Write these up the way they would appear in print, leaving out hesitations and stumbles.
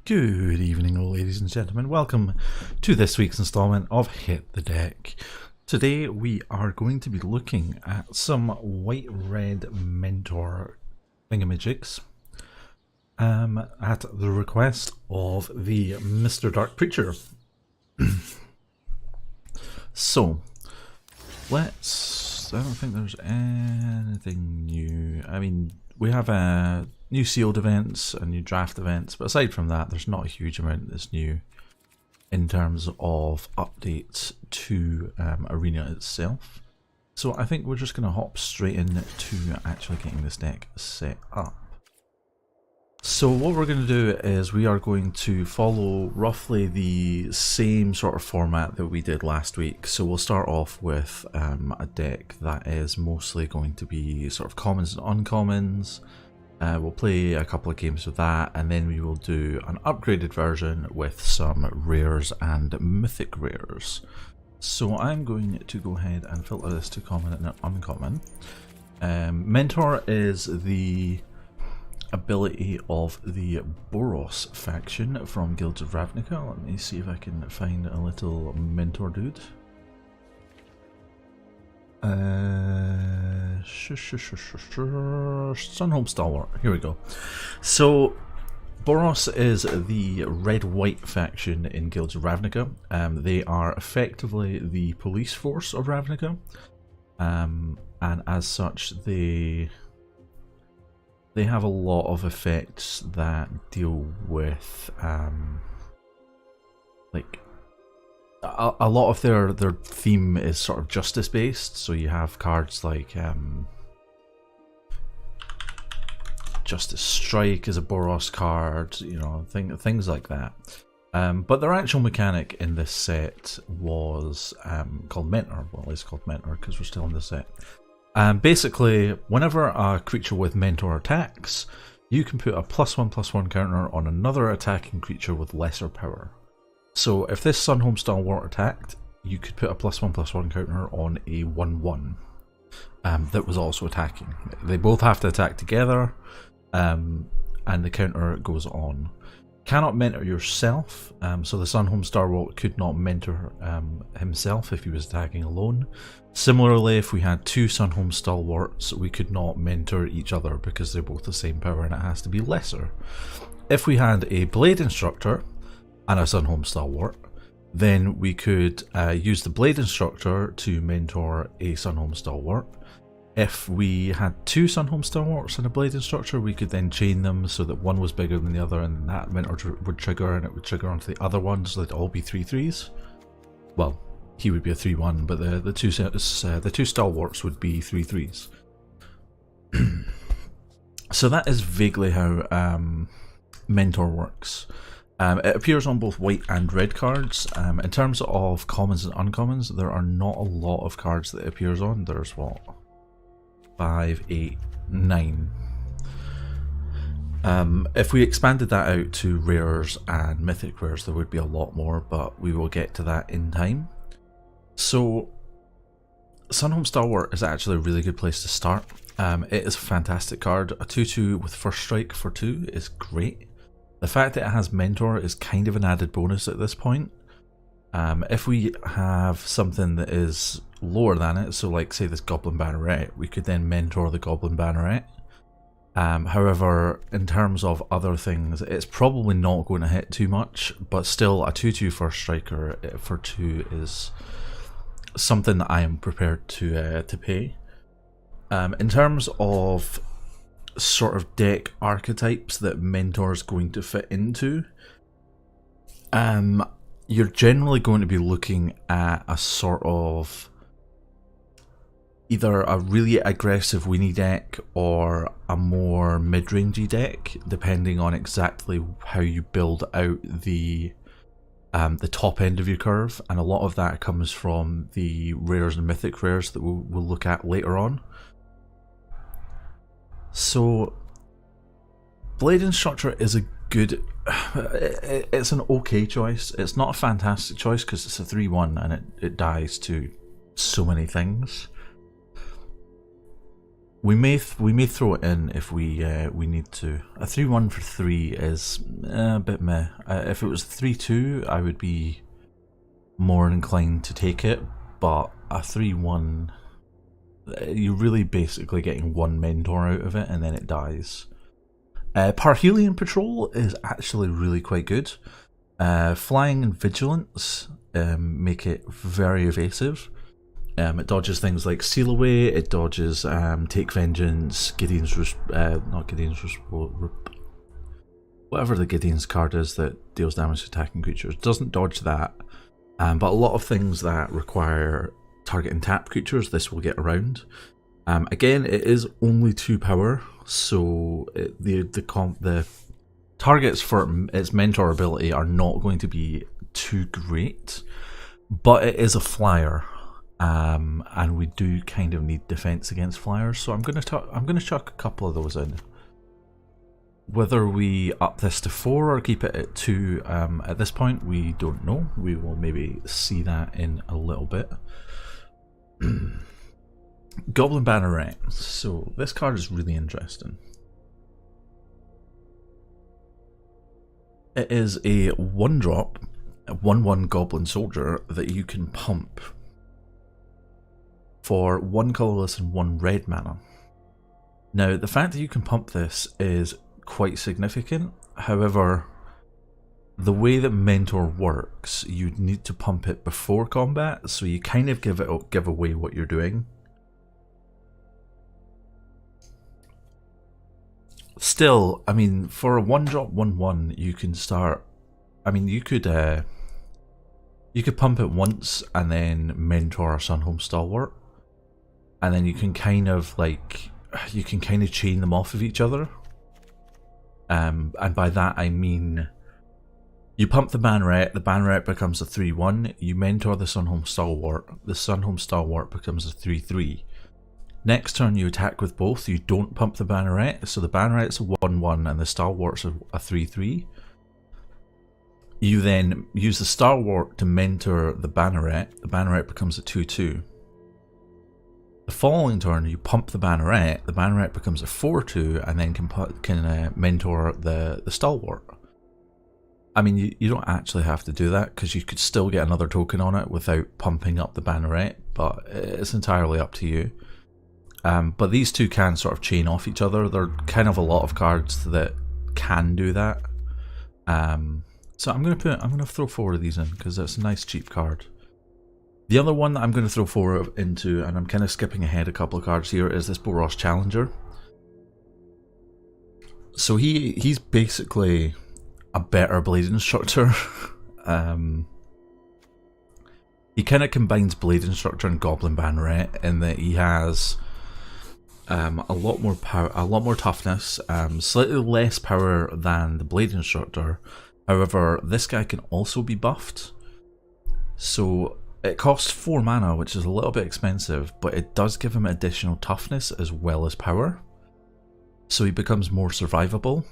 Good evening, ladies and gentlemen. Welcome to this week's installment of Hit the Deck. Today we are going to be looking at some white-red mentor thingamajigs at the request of the Mr. Dark Preacher. So, I don't think there's anything new. I mean, we have new sealed events and new draft events, but aside from that, there's not a huge amount that's new in terms of updates to Arena itself. So I think we're just going to hop straight into actually getting this deck set up. So what we're going to do is we are going to follow roughly the same sort of format that we did last week. So we'll start off with a deck that is mostly going to be sort of commons and uncommons. We'll play a couple of games with that, and then we will do an upgraded version with some rares and mythic rares. So I'm going to go ahead and filter this to common and uncommon. Mentor is the ability of the Boros faction from Guilds of Ravnica. Let me see if I can find a little mentor dude. Sunhome Stalwart, here we go. So Boros is the red-white faction in Guilds of Ravnica. They are effectively the police force of Ravnica, and as such they have a lot of effects that deal with like a lot of their theme is sort of justice based. So you have cards like Justice Strike is a Boros card, you know, things like that. But their actual mechanic in this set was called Mentor. Well, it's called Mentor because we're still in the set. Basically, whenever a creature with Mentor attacks, you can put a +1/+1 counter on another attacking creature with lesser power. So if this Sunhome Stalwart attacked, you could put a +1/+1 counter on a 1/1 that was also attacking. They both have to attack together, and the counter goes on. Cannot mentor yourself, so the Sunhome Stalwart could not mentor himself if he was attacking alone. Similarly, if we had two Sunhome Stalwarts, we could not mentor each other because they're both the same power and it has to be lesser. If we had a Blade Instructor and a Sunhome Stalwart, then we could use the Blade Instructor to mentor a Sunhome Stalwart. If we had two Sunhome Stalwarts and a Blade Instructor, we could then chain them so that one was bigger than the other, and that mentor would trigger, and it would trigger onto the other one, so they'd all be 3/3s. Well, he would be a 3/1, but the two Stalwarts would be 3/3s. So that is vaguely how Mentor works. It appears on both white and red cards. In terms of commons and uncommons, there are not a lot of cards that it appears on. There's what? 5, 8, 9. If we expanded that out to rares and mythic rares, there would be a lot more, but we will get to that in time. So Sunhome Stalwart is actually a really good place to start. It is a fantastic card. A 2/2 with first strike for 2 is great. The fact that it has Mentor is kind of an added bonus at this point. If we have something that is lower than it, so like say this Goblin Banneret, we could then mentor the Goblin Banneret. However, in terms of other things, it's probably not going to hit too much, but still a 2/2 first striker for 2 is something that I am prepared to pay. In terms of sort of deck archetypes that Mentor is going to fit into, you're generally going to be looking at a sort of either a really aggressive weenie deck or a more mid-rangey deck, depending on exactly how you build out the top end of your curve, and a lot of that comes from the rares and mythic rares that we'll look at later on. So Blade Instructor is a good, it's an okay choice. It's not a fantastic choice because it's a 3/1 and it dies to so many things. we may throw it in if we need to. A 3-1 for 3 is a bit meh. If it was 3-2, I would be more inclined to take it, but a 3-1, you're really basically getting one mentor out of it and then it dies. Parhelion Patrol is actually really quite good. Flying and Vigilance make it very evasive. It dodges things like Seal Away, it dodges Take Vengeance, whatever the Gideon's card is that deals damage to attacking creatures. It doesn't dodge that, but a lot of things that require target and tap creatures, this will get around. Again, it is only 2 power, so the targets for its mentor ability are not going to be too great, but it is a flyer. And we do kind of need defense against flyers, so I'm gonna chuck a couple of those in. Whether we up this to 4 or keep it at 2 at this point, we don't know. We will maybe see that in a little bit. Goblin Banneret. So this card is really interesting. It is a 1-drop, a 1/1 Goblin Soldier that you can pump for 1 colourless and 1 red mana. Now, the fact that you can pump this is quite significant. However, the way that Mentor works, you need to pump it before combat, so you kind of give away what you're doing. Still, I mean, for a 1-drop 1/1, you can start. I mean, you could pump it once and then Mentor Sunhome Stalwart. And then you can kind of chain them off of each other. And by that I mean, you pump the Banneret becomes a 3/1, you mentor the Sunhome Stalwart becomes a 3/3. Next turn you attack with both, you don't pump the Banneret, so the Banneret's a 1/1 and the Stalwart's a 3/3. You then use the Stalwart to mentor the Banneret becomes a 2/2. The following turn, you pump the Banneret becomes a 4/2, and then can mentor the Stalwart. I mean, you don't actually have to do that, because you could still get another token on it without pumping up the Banneret, but it's entirely up to you. But these two can sort of chain off each other. There are kind of a lot of cards that can do that. So I'm gonna throw 4 of these in, because it's a nice cheap card. The other one that I'm going to throw 4 into, and I'm kind of skipping ahead a couple of cards here, is this Boros Challenger. So he's basically a better Blade Instructor. He kind of combines Blade Instructor and Goblin Banneret in that he has a lot more power, a lot more toughness, slightly less power than the Blade Instructor. However, this guy can also be buffed. So it costs 4 mana, which is a little bit expensive, but it does give him additional toughness as well as power. So he becomes more survivable.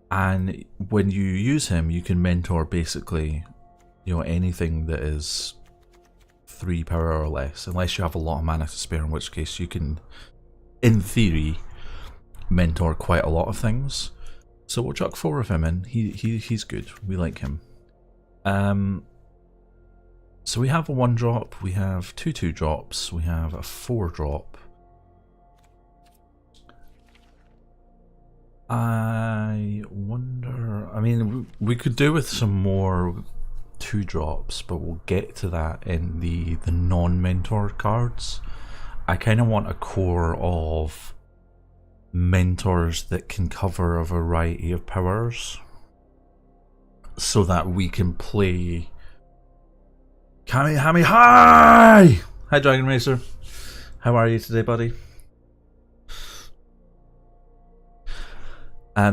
And when you use him, you can mentor basically, anything that is 3 power or less, unless you have a lot of mana to spare, in which case you can, in theory, mentor quite a lot of things. So we'll chuck 4 of him in. He's good. We like him. So we have a 1-drop, we have 2 2-drops, we have a 4-drop. I wonder, I mean, we could do with some more 2-drops, but we'll get to that in the non-mentor cards. I kind of want a core of mentors that can cover a variety of powers, so that we can play Kamehame. Hi Dragon Racer, how are you today, buddy?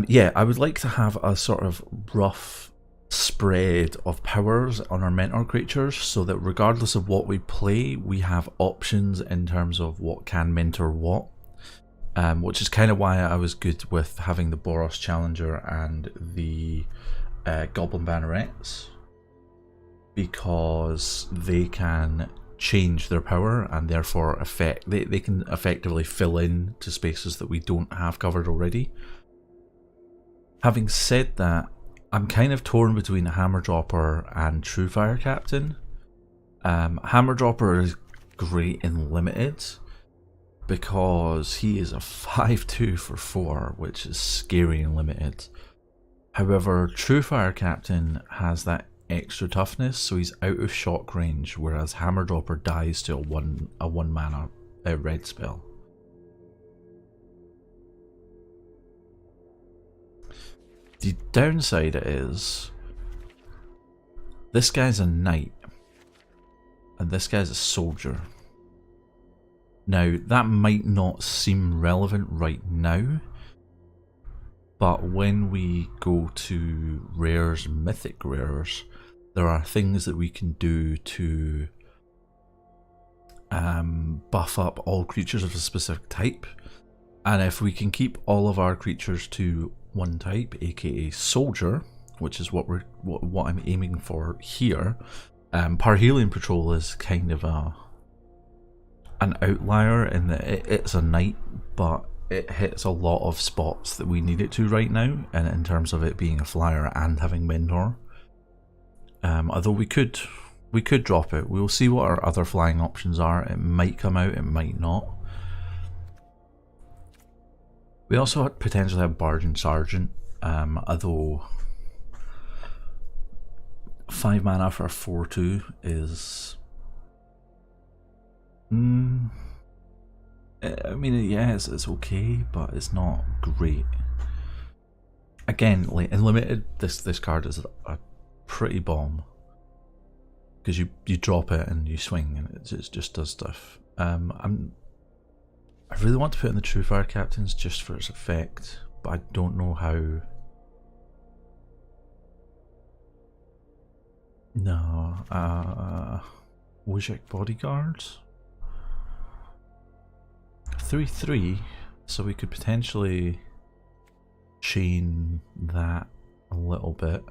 Yeah, I would like to have a sort of rough spread of powers on our mentor creatures, so that regardless of what we play, we have options in terms of what can mentor what. Which is kind of why I was good with having the Boros Challenger and the Goblin Bannerets, because they can change their power, and therefore they can effectively fill in to spaces that we don't have covered already. Having said that, I'm kind of torn between Hammerdropper and True Fire Captain. Hammerdropper is great in limited because he is a 5/2 for 4, which is scary in limited. However, True Fire Captain has that extra toughness, so he's out of shock range, whereas Hammerdropper dies to a one mana red spell. The downside is this guy's a knight and this guy's a soldier. Now that might not seem relevant right now, but when we go to rares, mythic rares, there are things that we can do to buff up all creatures of a specific type, and if we can keep all of our creatures to one type, aka soldier, which is what I'm aiming for here. Parhelion Patrol is kind of an outlier in that it's a knight, but it hits a lot of spots that we need it to right now, and in terms of it being a flyer and having Mentor. Although we could drop it. We'll see what our other flying options are. It might come out, it might not. We also potentially have Bard and Sergeant, although 5 mana for a 4/2 is... I mean, yeah, it's okay, but it's not great. Again, like in limited, this card is a pretty bomb because you drop it and you swing and it just does stuff. I really want to put in the True Fire Captains just for its effect, but I don't know how. No, Wujek Bodyguards. 3/3, so we could potentially chain that a little bit.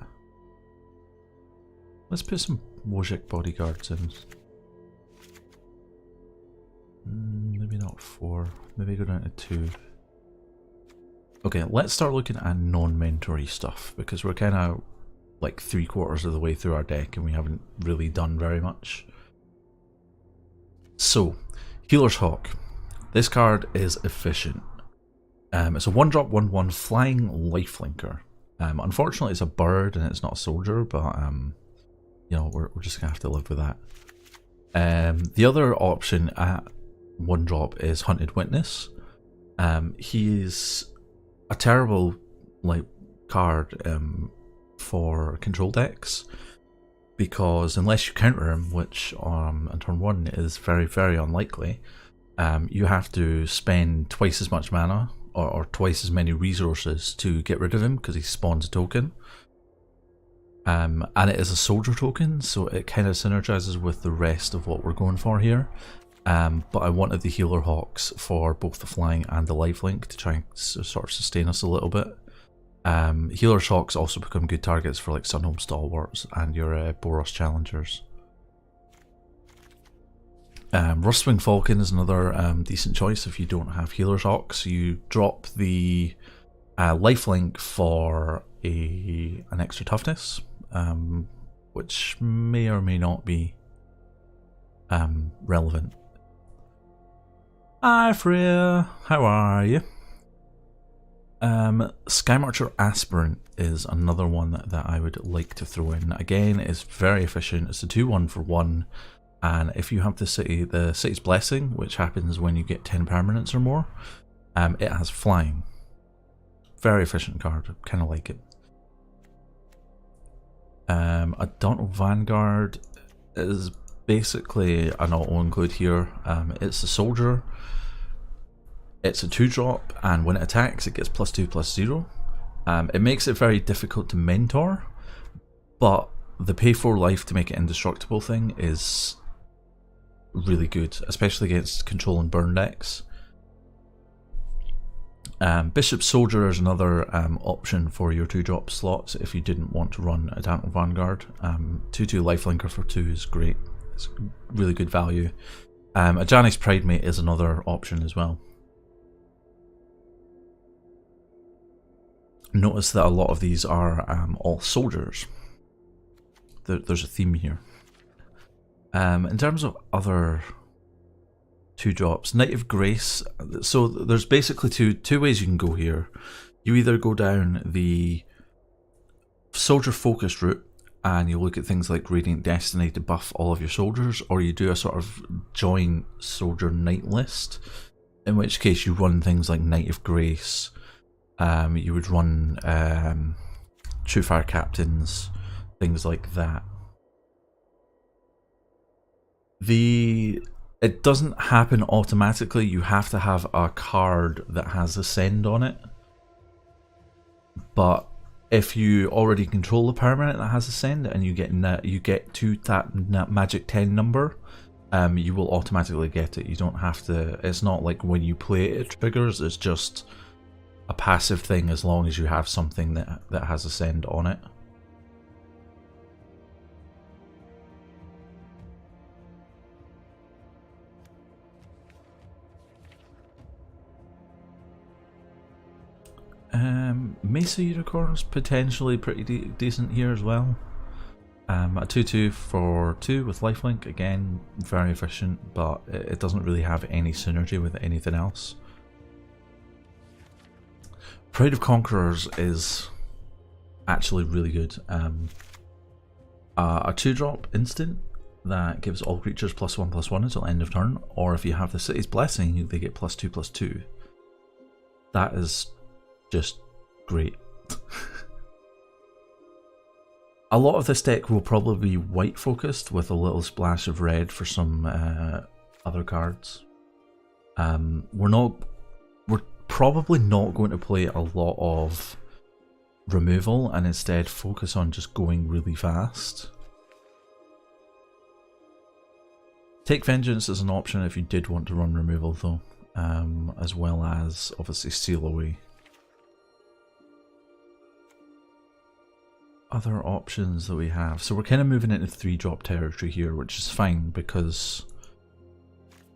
Let's put some Wojcik Bodyguards in. Maybe not 4, maybe go down to 2. Okay, let's start looking at non-mentory stuff, because we're kind of like 3/4 of the way through our deck and we haven't really done very much. So, Healer's Hawk. This card is efficient. It's a 1-drop 1/1 flying lifelinker. Unfortunately it's a bird and it's not a soldier, but you know, we're just gonna have to live with that. The other option at 1-drop is Hunted Witness. He's a terrible like card for control decks, because unless you counter him, which on turn 1 is very, very unlikely, you have to spend twice as much mana or twice as many resources to get rid of him, because he spawns a token. And it is a soldier token, so it kind of synergizes with the rest of what we're going for here. But I wanted the Healer Hawks for both the flying and the lifelink to try and sort of sustain us a little bit. Healer Hawks also become good targets for like Sunhome Stalwarts and your Boros Challengers. Rustwing Falcon is another decent choice if you don't have Healer Hawks. You drop the lifelink for an extra toughness, which may or may not be relevant. Hi Freya, how are you? Skymarcher Aspirant is another one that I would like to throw in. Again, it's very efficient. It's a 2/1 for 1, and if you have the City's Blessing, which happens when you get 10 permanents or more, it has flying. Very efficient card, kind of like it. Adontal Vanguard is basically an auto-include here. It's a soldier. It's a 2-drop, and when it attacks it gets +2/+0. It makes it very difficult to mentor, but the pay 4 life to make it indestructible thing is really good, especially against control and burn decks. Bishop Soldier is another option for your 2-drop slots if you didn't want to run Adontal Vanguard. 2/2 lifelinker for 2 is great. It's really good value. Ajani's Pridemate is another option as well. Notice that a lot of these are all soldiers. There's a theme here. In terms of other 2-drops, Knight of Grace. So there's basically two ways you can go here. You either go down the soldier focused route and you look at things like Radiant Destiny to buff all of your soldiers, or you do a sort of joint soldier knight list, in which case you run things like Knight of Grace. You would run True Fire Captains, things like that. It doesn't happen automatically. You have to have a card that has Ascend on it. But if you already control the permanent that has Ascend and you get to that magic 10 number, you will automatically get it. You don't have to. It's not like when you play it, it triggers. It's just a passive thing as long as you have something that has Ascend on it. Mesa Unicorn's potentially pretty decent here as well. A 2/2 for 2 with lifelink, again very efficient, but it doesn't really have any synergy with anything else. Pride of Conquerors is actually really good. A 2-drop instant that gives all creatures +1/+1 until end of turn, or if you have the City's Blessing, they get +2/+2. That is just great. A lot of this deck will probably be white focused with a little splash of red for some other cards. We're probably not going to play a lot of removal and instead focus on just going really fast. Take Vengeance is an option if you did want to run removal though, as well as obviously Seal Away. Other options that we have, so we're kind of moving into 3-drop territory here, which is fine because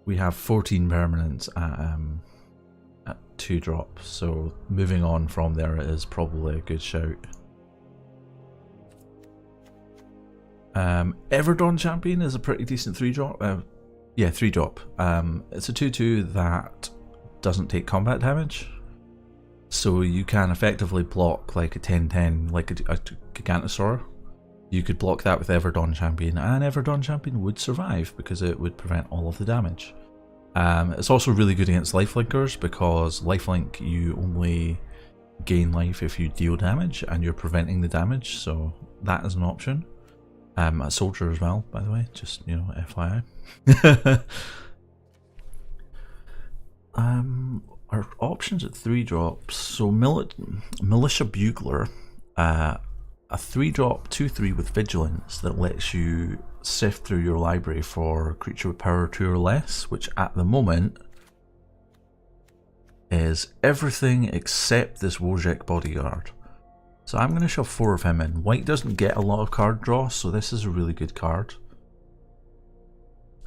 we have 14 permanents at 2-drop, so moving on from there is probably a good shout. Everdawn Champion is a pretty decent 3-drop. Yeah, 3-drop. It's a 2/2 that doesn't take combat damage. So you can effectively block like a 10/10, like a Gigantosaur. You could block that with Everdawn Champion, and Everdawn Champion would survive because it would prevent all of the damage. It's also really good against lifelinkers because lifelink, you only gain life if you deal damage, and you're preventing the damage, so that is an option. A soldier as well, by the way, just, you know, FYI. Our options at 3-drops, so Militia Bugler, a 3-drop 2/3 with Vigilance that lets you sift through your library for a creature with power 2 or less, which at the moment is everything except this Wojek Bodyguard. So I'm going to shove 4 of him in. White doesn't get a lot of card draw, so this is a really good card.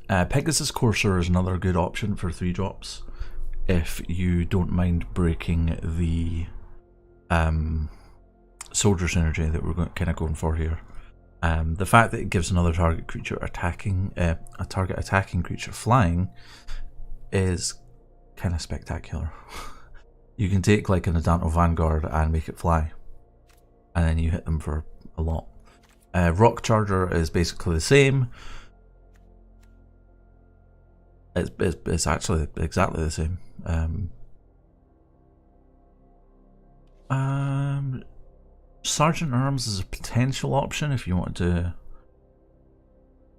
Pegasus Courser is another good option for 3-drops. If you don't mind breaking the soldier synergy that we're kind of going for here. The fact that it gives another target creature attacking, a target attacking creature flying is kind of spectacular. You can take like an Adanto Vanguard and make it fly, and then you hit them for a lot. Rock Charger is basically the same. It's actually exactly the same. Sergeant Arms is a potential option if you want to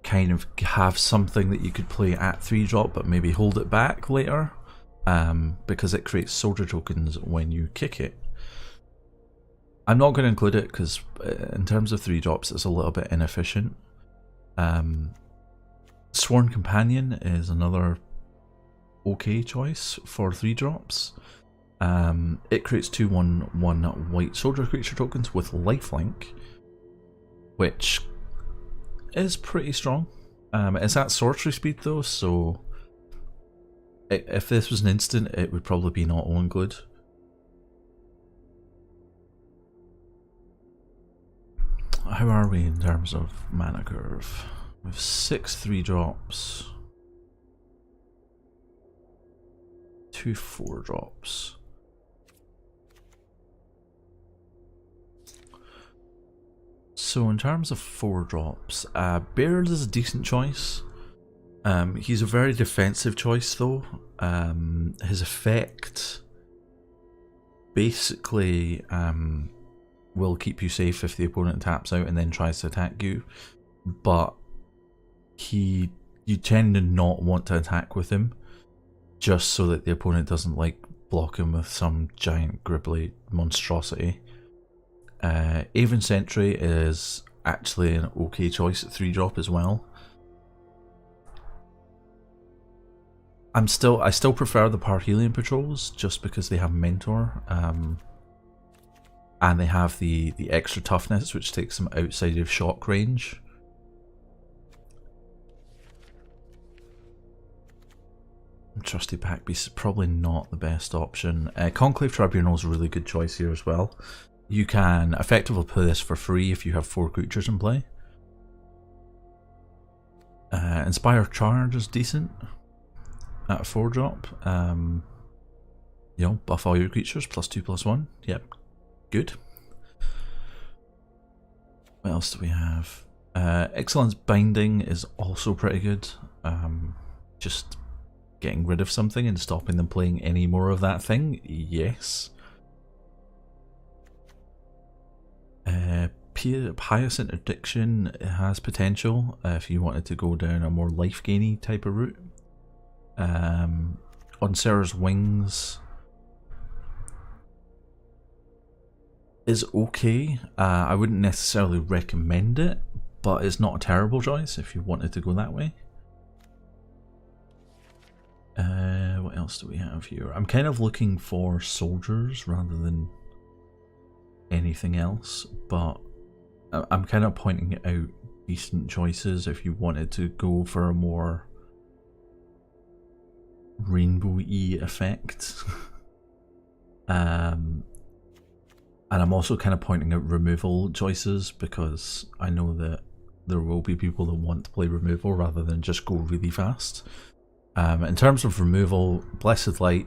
kind of have something that you could play at 3-drop but maybe hold it back later, because it creates soldier tokens when you kick it. I'm not going to include it because in terms of 3-drops it's a little bit inefficient. Sworn Companion is another okay choice for 3-drops. It creates 2/1/1 white soldier creature tokens with lifelink, which is pretty strong. It's at sorcery speed though, so if this was an instant, it would probably be not on good. How are we in terms of mana curve? We have 6 3-drops, 2 4-drops. So in terms of 4-drops, Baird is a decent choice. He's a very defensive choice though. His effect basically will keep you safe if the opponent taps out and then tries to attack you, but you tend to not want to attack with him just so that the opponent doesn't like block him with some giant gribbly monstrosity. Aven Sentry is actually an okay choice at 3-drop as well. I still prefer the Parhelion patrols just because they have Mentor, and they have the extra toughness which takes them outside of shock range. Trusty Pack Beast is probably not the best option. Conclave Tribunal is a really good choice here as well. You can effectively play this for free if you have 4 creatures in play. Inspire Charge is decent at a 4-drop. You know, buff all your creatures, +2/+1. Yep, good. What else do we have? Excellence Binding is also pretty good. Just getting rid of something and stopping them playing any more of that thing, yes. Hyacinth Addiction has potential if you wanted to go down a more life-gainy type of route. On Sarah's Wings is okay. I wouldn't necessarily recommend it, but it's not a terrible choice if you wanted to go that way. What else do we have here? I'm kind of looking for soldiers rather than anything else, but I'm kind of pointing out decent choices if you wanted to go for a more rainbow-y effect. And I'm also kind of pointing out removal choices because I know that there will be people that want to play removal rather than just go really fast. In terms of removal, Blessed Light,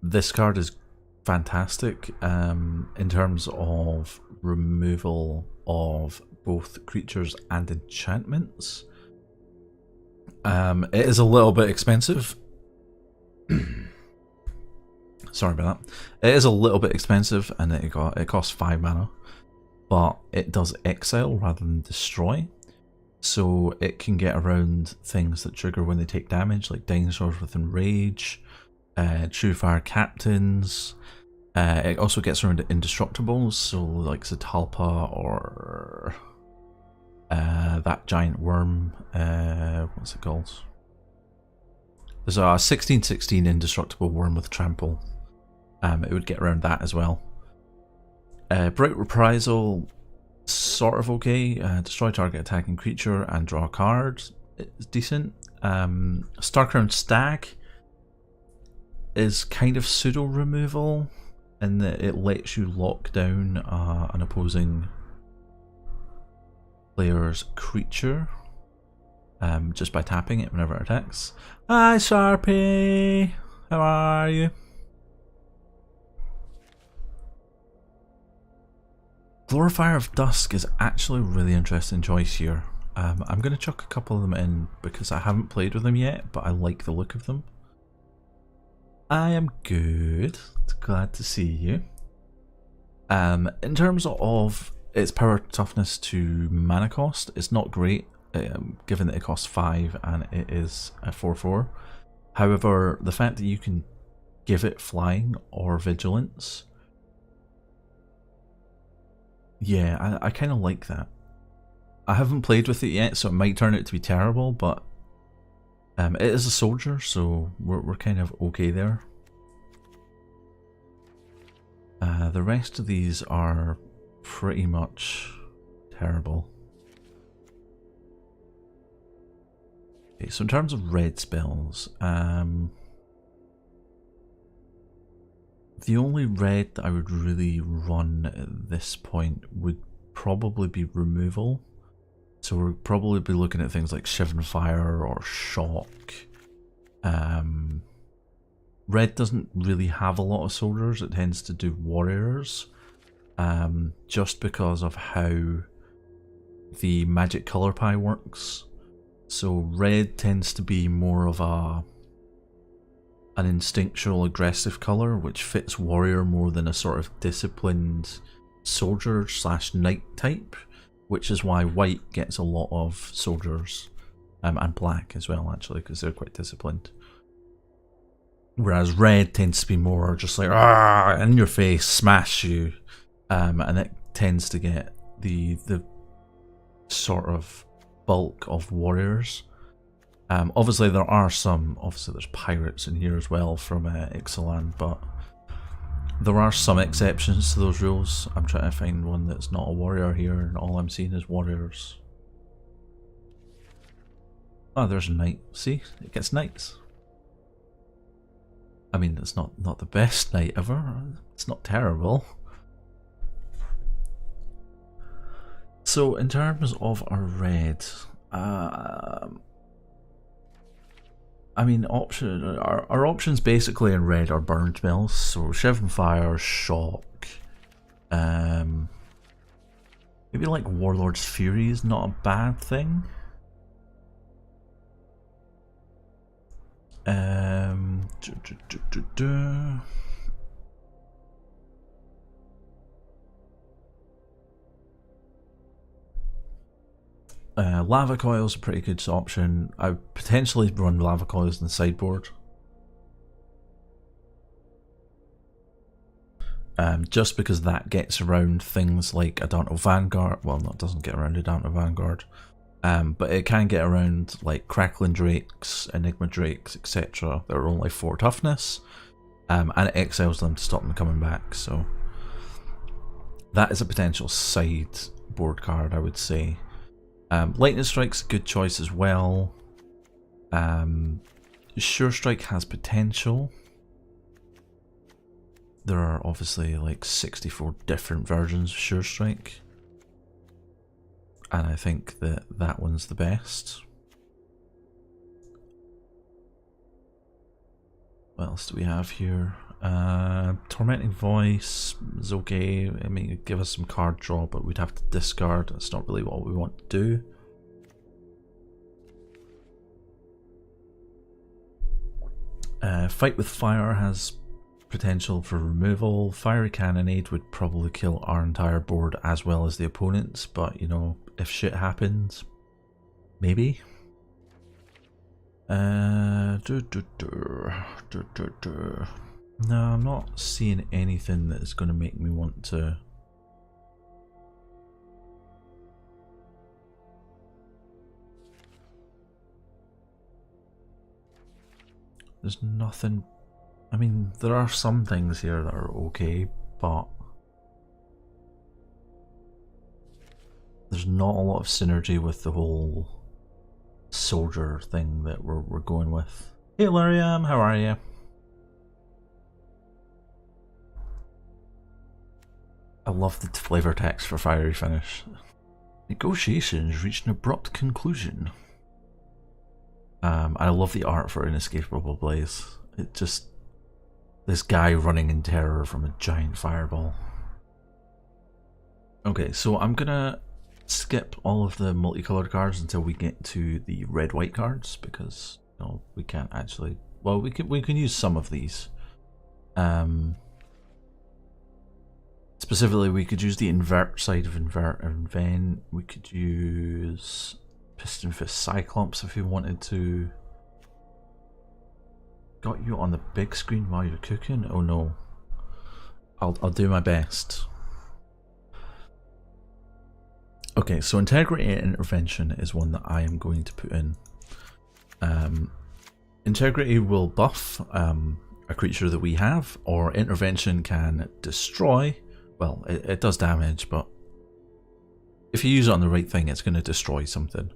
this card is fantastic in terms of removal of both creatures and enchantments. It is a little bit expensive. Sorry about that. It is a little bit expensive and it costs 5 mana, but it does exile rather than destroy. So it can get around things that trigger when they take damage, like Dinosaurs with Enrage, True Fire Captains. It also gets around Indestructibles, so like Zatalpa or that giant worm. What's it called? There's a 16/16 Indestructible worm with Trample. It would get around that as well. Bright Reprisal, sort of okay. Destroy target attacking creature and draw a card. It's decent. Starcrowned Stag is kind of pseudo removal in that it lets you lock down an opposing player's creature just by tapping it whenever it attacks. Hi Sharpie, how are you? Glorifier of Dusk is actually a really interesting choice here. I'm going to chuck a couple of them in because I haven't played with them yet, but I like the look of them. I am good. Glad to see you. In terms of its power toughness to mana cost, it's not great, given that it costs 5 and it is a 4/4. However, the fact that you can give it flying or vigilance, yeah, I kind of like that. I haven't played with it yet, so it might turn out to be terrible, but it is a soldier, so we're kind of okay there. The rest of these are pretty much terrible. Okay, so in terms of red spells, the only red that I would really run at this point would probably be removal. So we'll probably be looking at things like Shivan Fire or Shock. Red doesn't really have a lot of soldiers, it tends to do warriors. Just because of how the magic color pie works. So red tends to be more of an instinctual aggressive color, which fits warrior more than a sort of disciplined soldier / knight type, which is why white gets a lot of soldiers, and black as well actually, because they're quite disciplined. Whereas red tends to be more just like in your face, smash you, and it tends to get the sort of bulk of warriors. Obviously there are some, there's pirates in here as well from Ixalan, but there are some exceptions to those rules. I'm trying to find one that's not a warrior here, and all I'm seeing is warriors. Oh, there's a knight. See, it gets knights. I mean, it's not the best knight ever. It's not terrible. So in terms of a red, I mean, our options basically in red are burn spells. So Shivan Fire, Shock, maybe like Warlord's Fury is not a bad thing. Lava Coil's a pretty good option. I would potentially run Lava Coils in the sideboard. Just because that gets around things like Adanto Vanguard. Well, no, it doesn't get around Adanto Vanguard. But it can get around like Crackling Drakes, Enigma Drakes, etc. that are only 4 toughness. And it exiles them to stop them coming back. So that is a potential sideboard card, I would say. Lightning Strike's a good choice as well. Sure Strike has potential. There are obviously like 64 different versions of Sure Strike, and I think that that one's the best. What else do we have here? Tormenting Voice is okay. I mean, it'd give us some card draw, but we'd have to discard. That's not really what we want to do. Fight with Fire has potential for removal. Fiery Cannonade would probably kill our entire board as well as the opponent's, but you know, if shit happens, maybe. No, I'm not seeing anything that is going to make me want to. There's nothing. I mean, there are some things here that are okay, but there's not a lot of synergy with the whole soldier thing that we're going with. Hey Lariam, how are you? I love the flavor text for Fiery Finish. Negotiations reached an abrupt conclusion. I love the art for Inescapable Blaze. It just, this guy running in terror from a giant fireball. Okay, so I'm gonna skip all of the multicolored cards until we get to the red-white cards, because you know, we can't actually. Well, we can use some of these. Specifically, we could use the invert side of invert and then we could use Piston Fist Cyclops if we wanted to. Got you on the big screen while you're cooking? Oh no. I'll do my best. Okay, so Integrity Intervention is one that I am going to put in. Integrity will buff a creature that we have, or Intervention can destroy. Well, it does damage, but if you use it on the right thing, it's going to destroy something.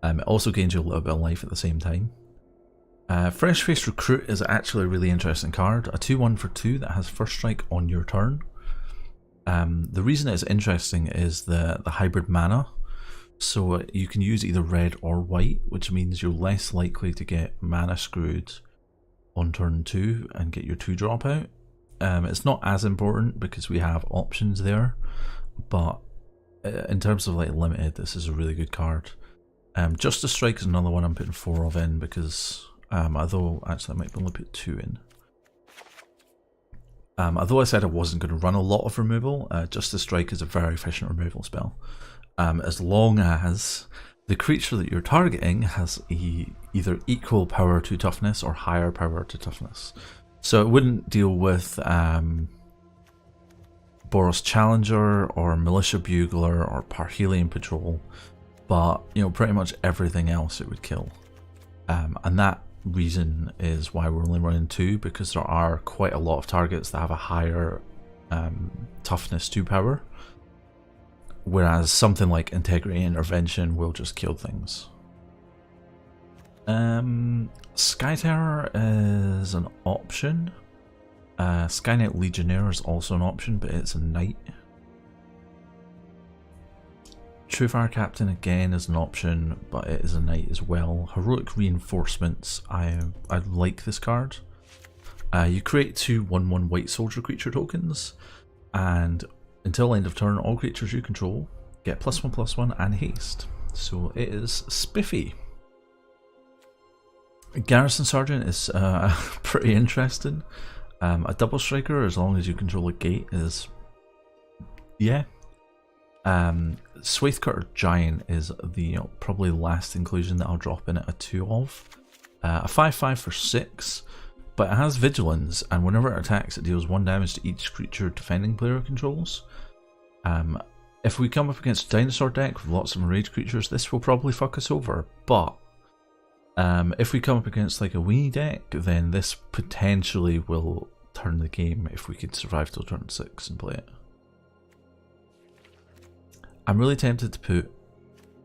It also gains you a little bit of life at the same time. Fresh Faced Recruit is actually a really interesting card. A 2/1 for 2 that has first strike on your turn. The reason it's interesting is the hybrid mana. So you can use either red or white, which means you're less likely to get mana screwed on turn 2 and get your 2-drop out. It's not as important because we have options there, but in terms of like limited, this is a really good card. Justice Strike is another one I'm putting 4 of in because although actually I might only put 2 in. Although I said I wasn't going to run a lot of removal, Justice Strike is a very efficient removal spell. As long as the creature that you're targeting has either equal power to toughness or higher power to toughness. So it wouldn't deal with Boros Challenger or Militia Bugler or Parhelion Patrol, but you know, pretty much everything else it would kill. And that reason is why we're only running 2, because there are quite a lot of targets that have a higher toughness to power, whereas something like Integrity Intervention will just kill things. Skyterror is an option. Skynet Legionnaire is also an option, but it's a knight. Truefire Captain again is an option, but it is a knight as well. Heroic Reinforcements, I like this card. You create 2 1/1 white soldier creature tokens, and until end of turn, all creatures you control get +1/+1 and haste. So it is spiffy. Garrison Sergeant is pretty interesting. A double striker, as long as you control a gate, is yeah. Swaithcutter Giant is the probably last inclusion that I'll drop in at a 2 of. A 5/5 for 6, but it has Vigilance, and whenever it attacks it deals 1 damage to each creature defending player controls. If we come up against a dinosaur deck with lots of enraged creatures, this will probably fuck us over, but if we come up against like a weenie deck, then this potentially will turn the game if we could survive till turn 6 and play it. I'm really tempted to put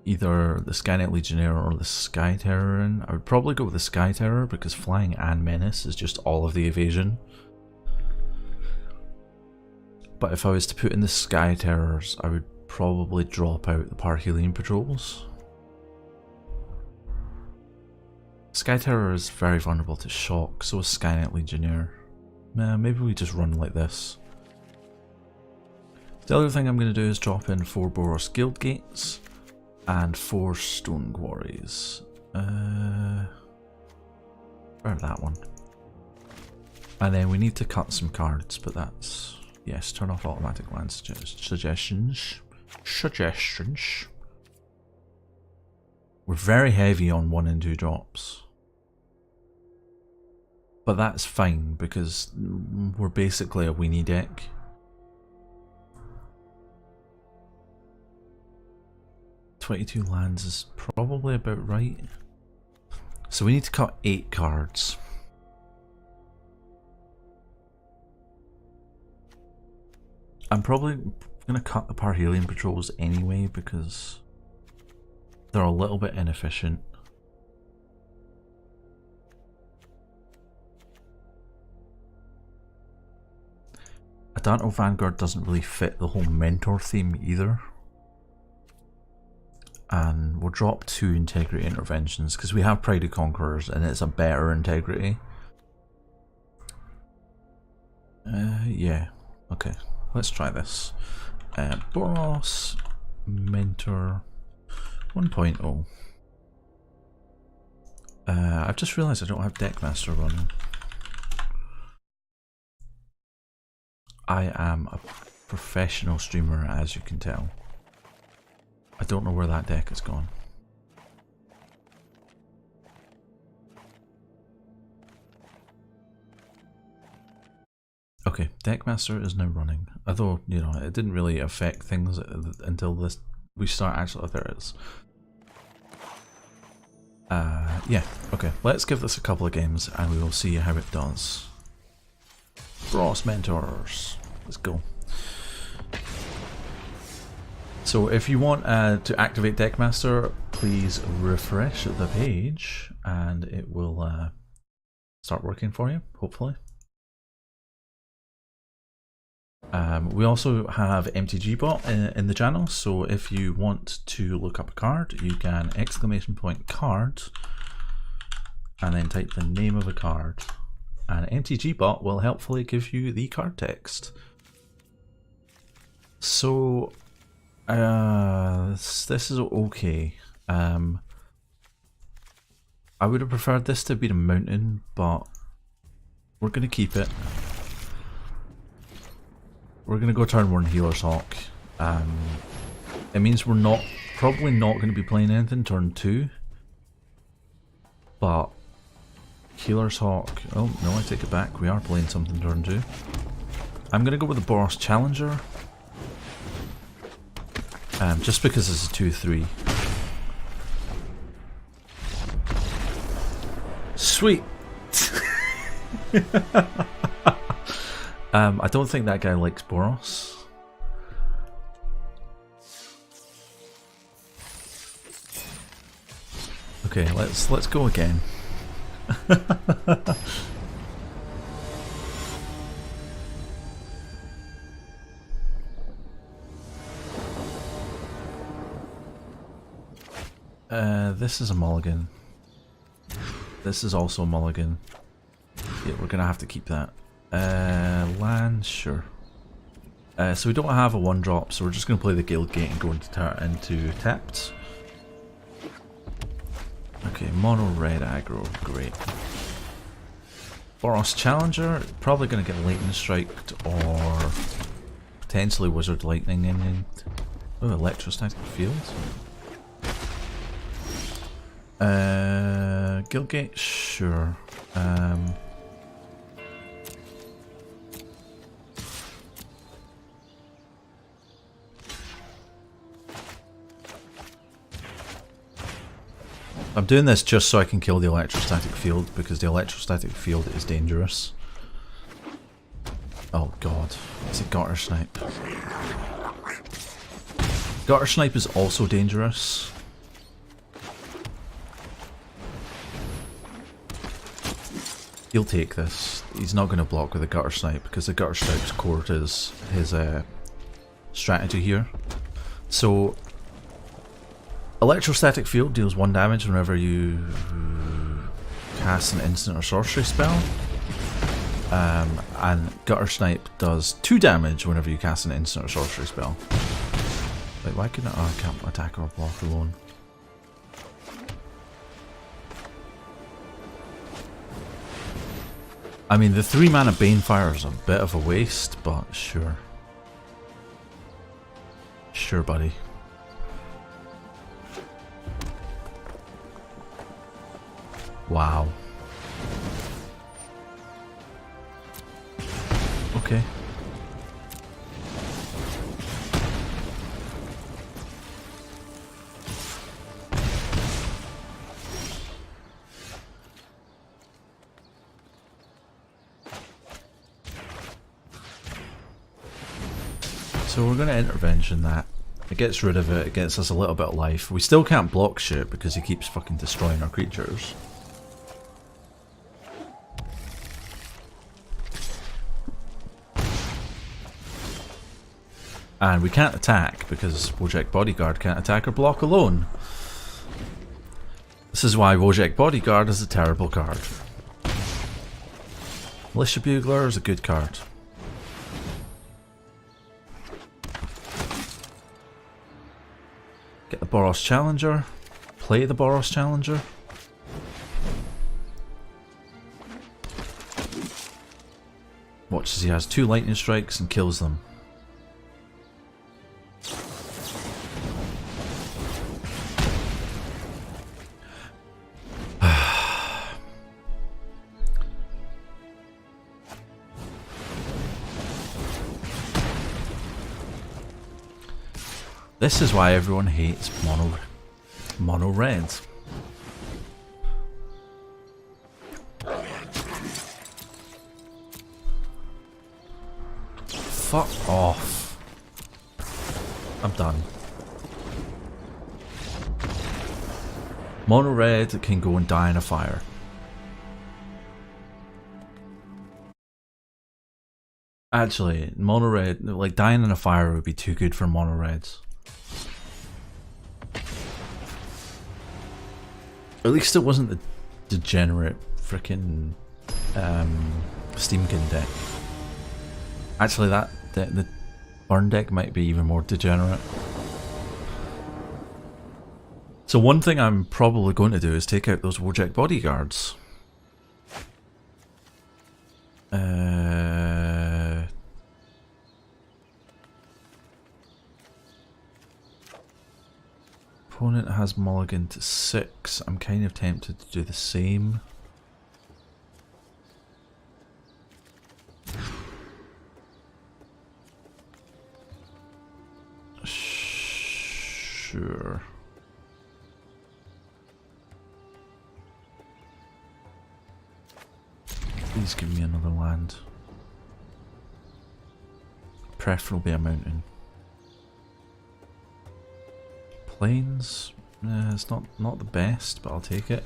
either the Skynet Legionnaire or the Skyterror in. I would probably go with the Skyterror because Flying and Menace is just all of the evasion. But if I was to put in the Skyterrors, I would probably drop out the Parhelion Patrols. Skyterror is very vulnerable to shock, so is Skynet Legionnaire. Maybe we just run like this. The other thing I'm going to do is drop in 4 Boros Guild Gates and 4 Stone Quarries. Where that one? And then we need to cut some cards, but that's... Yes, turn off automatic land suggestions. We're very heavy on 1 and 2 drops. But that's fine because we're basically a weenie deck. $22 lands is probably about right. So we need to cut 8 cards. I'm probably going to cut the Parhelion Patrols anyway because they're a little bit inefficient. Adanto Vanguard doesn't really fit the whole mentor theme either. And we'll drop 2 Integrity Interventions because we have Pride of Conquerors and it's a better Integrity. Yeah, okay, let's try this. Boros Mentor 1.0. I've just realised I don't have Deckmaster running. I am a professional streamer, as you can tell. I don't know where that deck has gone. Okay, Deckmaster is now running. Although, you know, it didn't really affect things until this we start actually. Oh, there it is. Yeah, okay, let's give this a couple of games and we will see how it does. Boros Mentors. Let's go. So if you want to activate Deckmaster, please refresh the page and it will start working for you, hopefully. We also have MTGBot in the channel, so if you want to look up a card, you can !card and then type the name of a card, and MTGBot will helpfully give you the card text. So this is okay. I would have preferred this to be the mountain, but we're going to keep it. We're going to go turn 1 Healer's Hawk. It means we're probably not going to be playing anything turn 2. But Healer's Hawk, oh no, I take it back, we are playing something turn 2. I'm going to go with the Boros Challenger. Just because it's a 2-3. Sweet! I don't think that guy likes Boros. Okay, let's go again. This is a mulligan. This is also a mulligan. Yeah, we're gonna have to keep that. Land, sure. So we don't have a 1-drop, so we're just gonna play the Guild Gate and go into tapped. Okay, mono red aggro, great. Boros Challenger, probably gonna get lightning striked or potentially wizard lightning in. Oh, electrostatic field. Guildgate, sure. I'm doing this just so I can kill the electrostatic field, because the electrostatic field is dangerous. Oh god, it's a Gutter Snipe. Gutter Snipe is also dangerous. He'll take this. He's not going to block with a Gutter Snipe because the Gutter Snipe's core to his strategy here. So, Electrostatic Field deals 1 damage whenever you cast an instant or sorcery spell. And Gutter Snipe does 2 damage whenever you cast an instant or sorcery spell. Wait, why couldn't I can't attack or block alone? I mean, the 3 mana Banefire is a bit of a waste, but sure. Sure, buddy. Wow. Okay. So we're going to intervention that. It gets rid of it, it gets us a little bit of life. We still can't block shit because he keeps fucking destroying our creatures. And we can't attack because Wojek Bodyguard can't attack or block alone. This is why Wojek Bodyguard is a terrible card. Militia Bugler is a good card. Get the Boros Challenger. Play the Boros Challenger. Watch as he has 2 lightning strikes and kills them. This is why everyone hates mono red. Fuck off. I'm done. Mono red can go and die in a fire. Actually, mono red, like dying in a fire would be too good for mono reds. At least it wasn't the degenerate freaking Steamkin deck. Actually, the burn deck might be even more degenerate. So one thing I'm probably going to do is take out those Wojek bodyguards. Opponent has mulligan to 6. I'm kind of tempted to do the same. Sure. Please give me another land. Preferably a mountain. Plains? It's not the best, but I'll take it.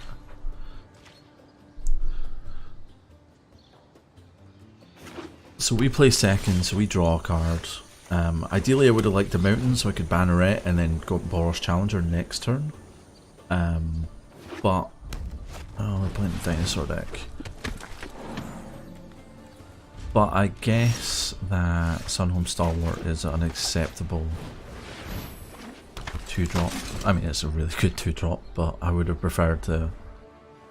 So we play second, so we draw a card. Ideally I would have liked the mountain so I could Banneret and then go Boros Challenger next turn. But we're playing the dinosaur deck. But I guess that Sunhome Stalwart is an acceptable 2-drop. I mean, it's a really good 2-drop, but I would have preferred to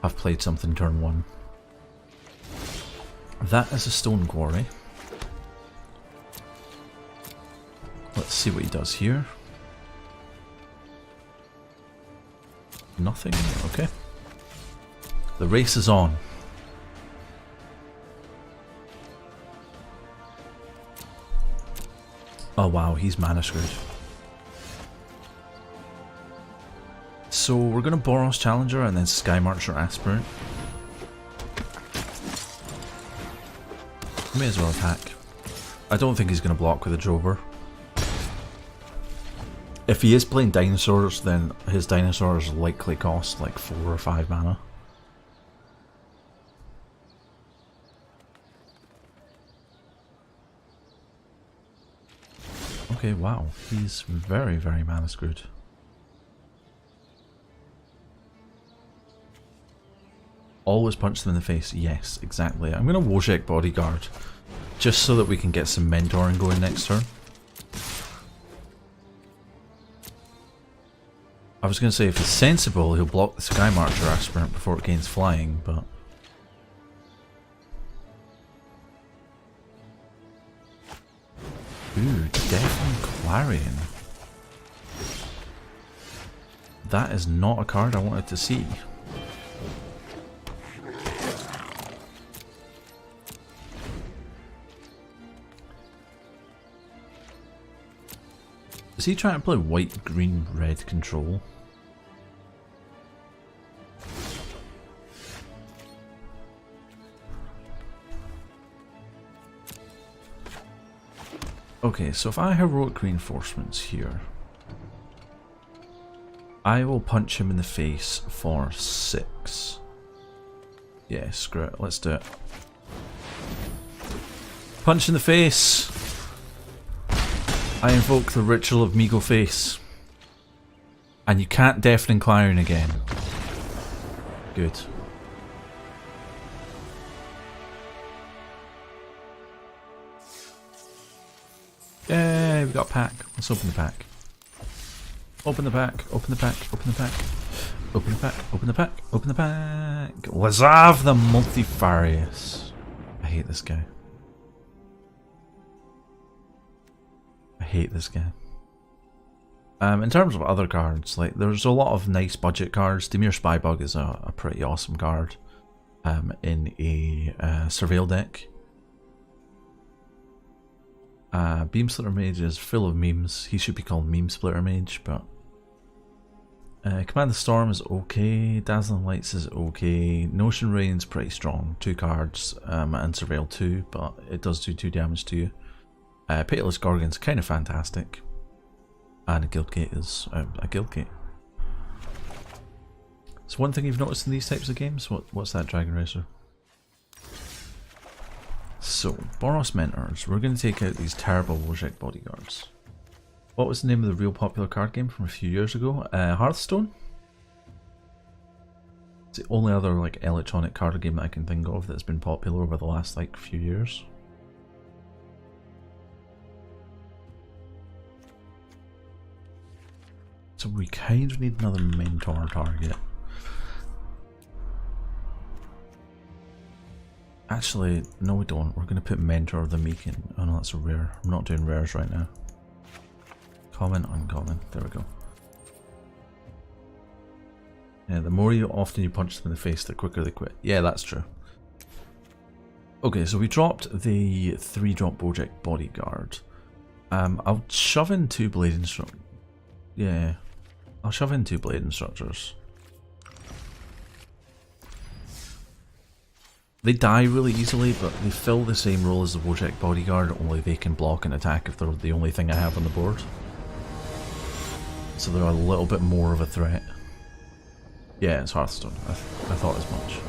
have played something turn 1. That is a Stone Quarry. Let's see what he does here. Nothing. Okay. The race is on. Oh wow, he's mana screwed. So we're gonna Boros Challenger and then Sky Marcher Aspirant. May as well attack. I don't think he's gonna block with a Drover. If he is playing dinosaurs, then his dinosaurs likely cost like 4 or 5 mana. Okay, wow, he's very, very mana screwed. Always punch them in the face. Yes, exactly. I'm going to Wojek Bodyguard, just so that we can get some mentoring going next turn. I was going to say, if he's sensible, he'll block the Sky Marcher Aspirant before it gains flying, but... Ooh, Deafening Clarion. That is not a card I wanted to see. Is he trying to play white, green, red control? Okay, so if I heroic reinforcements here, I will punch him in the face for 6. Yeah, screw it, let's do it. Punch in the face! I invoke the Ritual of Meagle Face. And you can't Deafening Clarion again. Good. Yay, we got a pack. Let's open the pack. Open the pack, open the pack, open the pack. Open the pack, open the pack, open the pack. Lazav the Multifarious. I hate this guy. I hate this guy. In terms of other cards, like there's a lot of nice budget cards. Dimir Spybug is a pretty awesome card in a Surveil deck. Beam Splitter Mage is full of memes. He should be called Meme Splitter Mage, but Command the Storm is okay. Dazzling Lights is okay. Notion Rain's pretty strong. 2 cards and Surveil 2, but it does do 2 damage to you. Pitiless Gorgon's kind of fantastic. And a Guildgate is a Guildgate. What's one thing you've noticed in these types of games? What's that, Dragon Racer? So, Boros Mentors. We're going to take out these terrible Wojciech bodyguards. What was the name of the real popular card game from a few years ago? Hearthstone? It's the only other like electronic card game that I can think of that's been popular over the last like few years. So we kind of need another mentor target. Actually, no we don't. We're going to put Mentor of the Meekin. Oh no, that's a rare. I'm not doing rares right now. Common, uncommon. There we go. Yeah, the more often you punch them in the face, the quicker they quit. Yeah, that's true. Okay, so we dropped the 3-drop Wojciech Bodyguard. I'll shove in 2 Blade Instructors. Yeah, I'll shove in 2 Blade Instructors. They die really easily, but they fill the same role as the Wojciech Bodyguard, only they can block and attack if they're the only thing I have on the board. So they're a little bit more of a threat. Yeah, it's Hearthstone. I thought as much.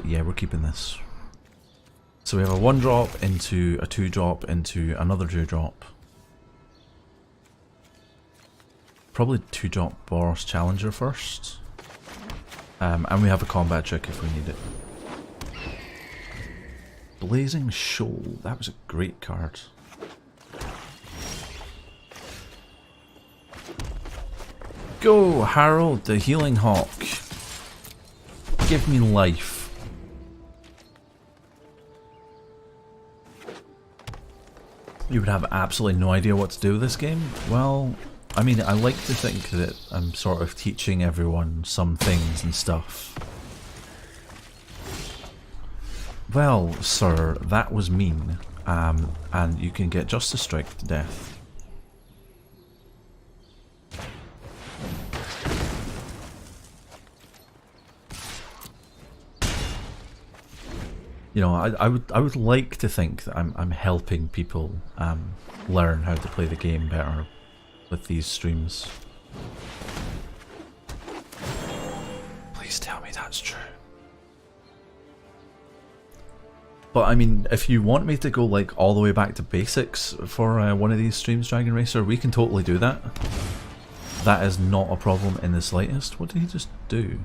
Yeah, we're keeping this. So we have a 1-drop into a 2-drop into another 2-drop. Probably 2-drop Boros Challenger first. And we have a combat trick if we need it. Blazing Shoal. That was a great card. Go, Harold, the Healing Hawk. Give me life. You would have absolutely no idea what to do with this game? Well, I mean, I like to think that I'm sort of teaching everyone some things and stuff. Well, sir, that was mean. And you can get Justice Strike to death. You know, I would like to think that I'm helping people learn how to play the game better with these streams. Please tell me that's true. But I mean, if you want me to go like all the way back to basics for one of these streams, Dragon Racer, we can totally do that. That is not a problem in the slightest. What did he just do?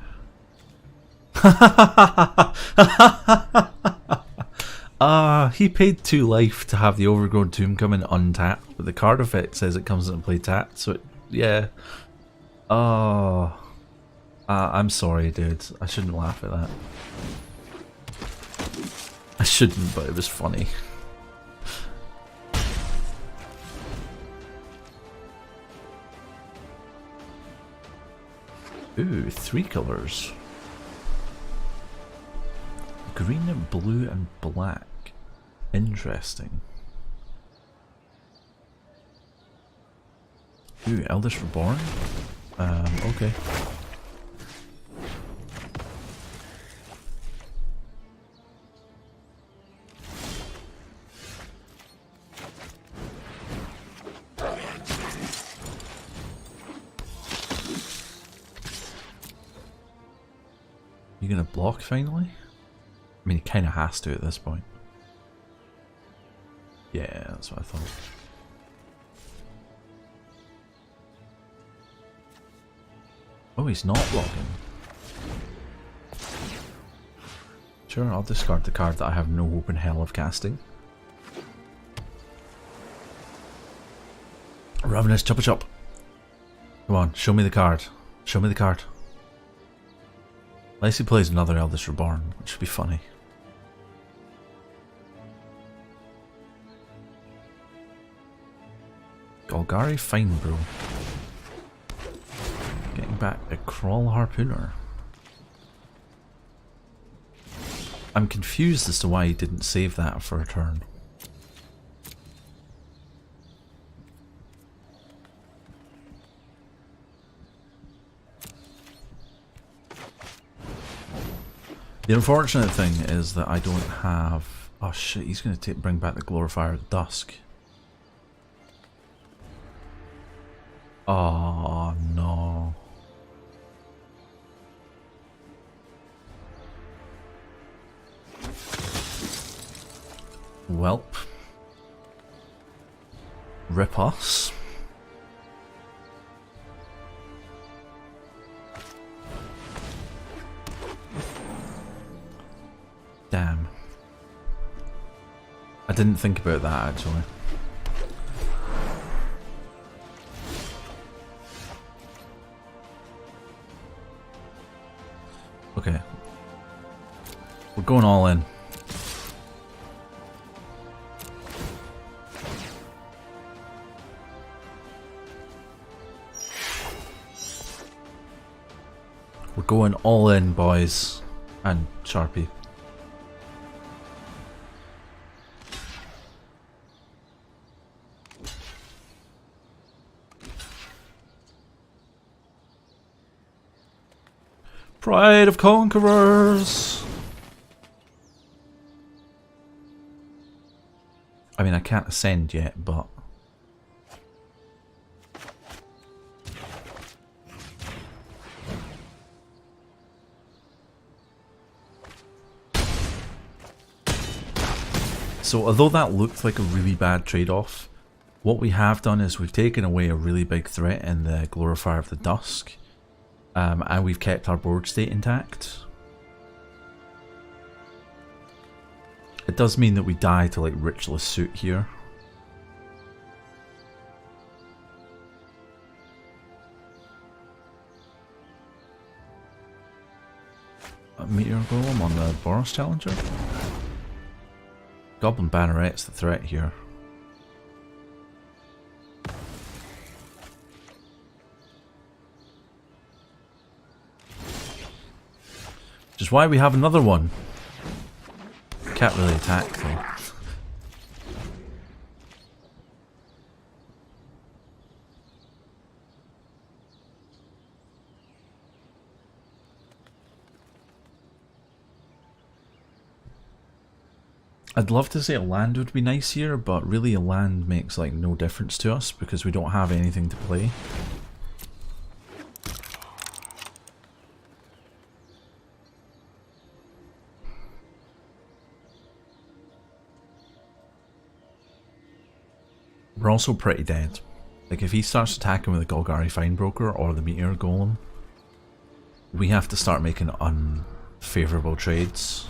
He paid 2 life to have the Overgrown Tomb come in untapped, but the card effect says it comes into play tapped, so it, yeah. I'm sorry, dude. I shouldn't laugh at that. I shouldn't, but it was funny. Ooh, 3 colours. Green, blue and black. Interesting. Ooh, Eldest Reborn? Okay. You gonna block finally? I mean, he kind of has to at this point. Yeah, that's what I thought. Oh, he's not blocking. Sure, I'll discard the card that I have no hope in hell of casting. Ravenous, chop a chop. Come on, show me the card. Show me the card. Unless he plays another Eldest Reborn, which would be funny. Golgari, fine bro. Getting back a Crawl Harpooner. I'm confused as to why he didn't save that for a turn. The unfortunate thing is that I don't have... Oh shit, he's going to bring back the Glorifier of Dusk. Oh no. Welp. Rip us. Damn. I didn't think about that actually. Okay. We're going all in. We're going all in, boys. And Sharpie. Pride of Conquerors! I mean, I can't ascend yet, but... So, although that looked like a really bad trade-off, what we have done is we've taken away a really big threat in the Glorifier of the Dusk. And we've kept our board state intact. It does mean that we die to like Richless Suit here. A Meteor Golem on the Boros Challenger. Goblin Banneret's the threat here. Which is why we have another one. Can't really attack though. I'd love to say a land would be nice here, but really a land makes like no difference to us because we don't have anything to play. We're also pretty dead. Like if he starts attacking with the Golgari Finebroker or the Meteor Golem, we have to start making unfavourable trades.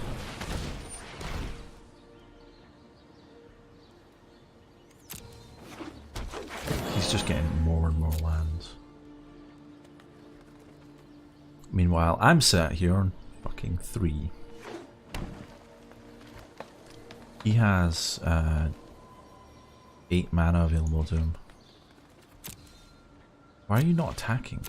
He's just getting more and more lands. Meanwhile, I'm sat here on fucking 3. He has 8 mana available to him. Why are you not attacking?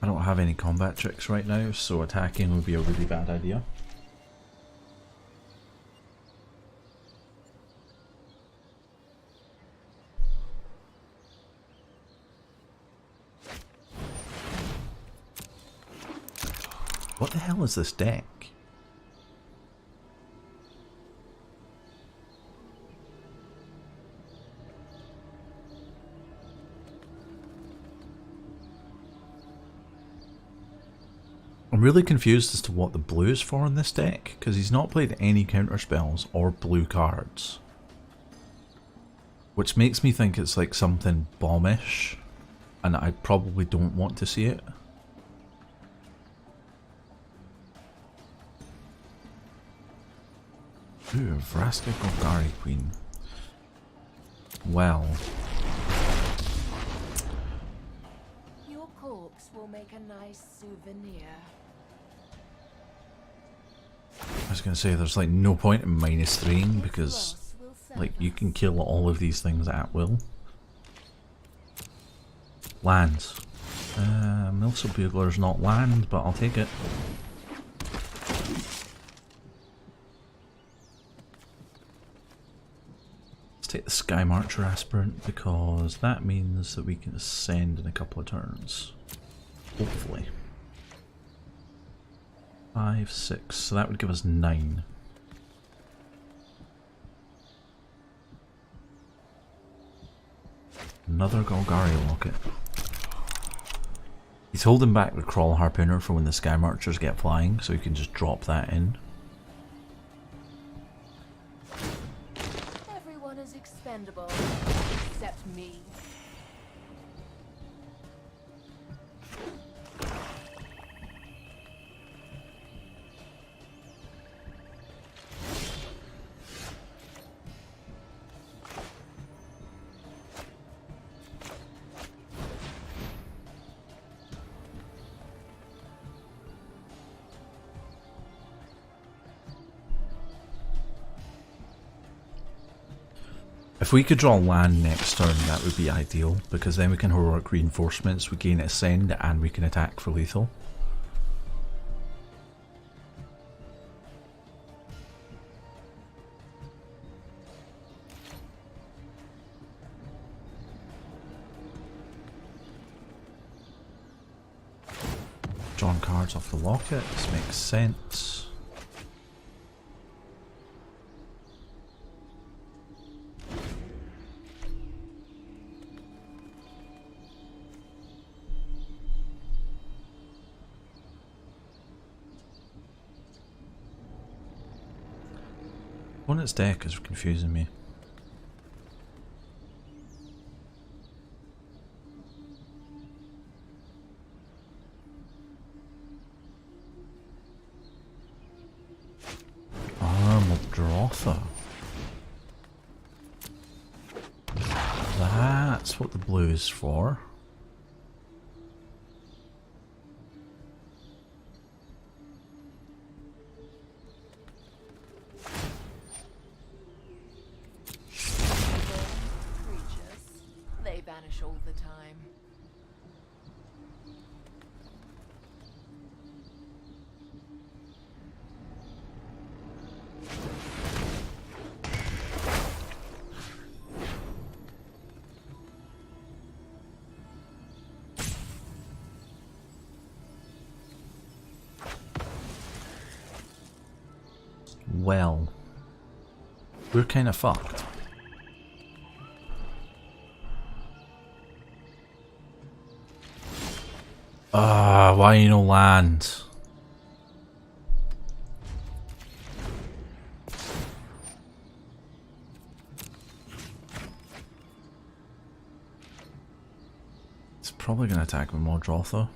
I don't have any combat tricks right now, so attacking would be a really bad idea. What the hell is this deck? I'm really confused as to what the blue is for in this deck, because he's not played any counter spells or blue cards. Which makes me think it's like something bombish, and I probably don't want to see it. Ooh, Vraska Golgari Queen. Well. Your corpse will make a nice souvenir. I was gonna say there's like no point in -3ing because like you can kill all of these things at will. Lands. Milso Bugler's not land, but I'll take it. Take the Sky Marcher Aspirant because that means that we can ascend in a couple of turns. Hopefully. 5, 6, so that would give us 9. Another Golgari Locket. He's holding back the Crawl Harpooner for when the Sky Marchers get flying, so you can just drop that in. Everyone is expendable, except me. If we could draw land next turn, that would be ideal, because then we can heroic reinforcements, we gain ascend, and we can attack for lethal. Drawing cards off the locket, this makes sense. Opponent's deck is confusing me. Muldrotha. That's what the blue is for. They vanish all the time. Well, we're kind of fucked. Why no land? It's probably going to attack with Muldrotha.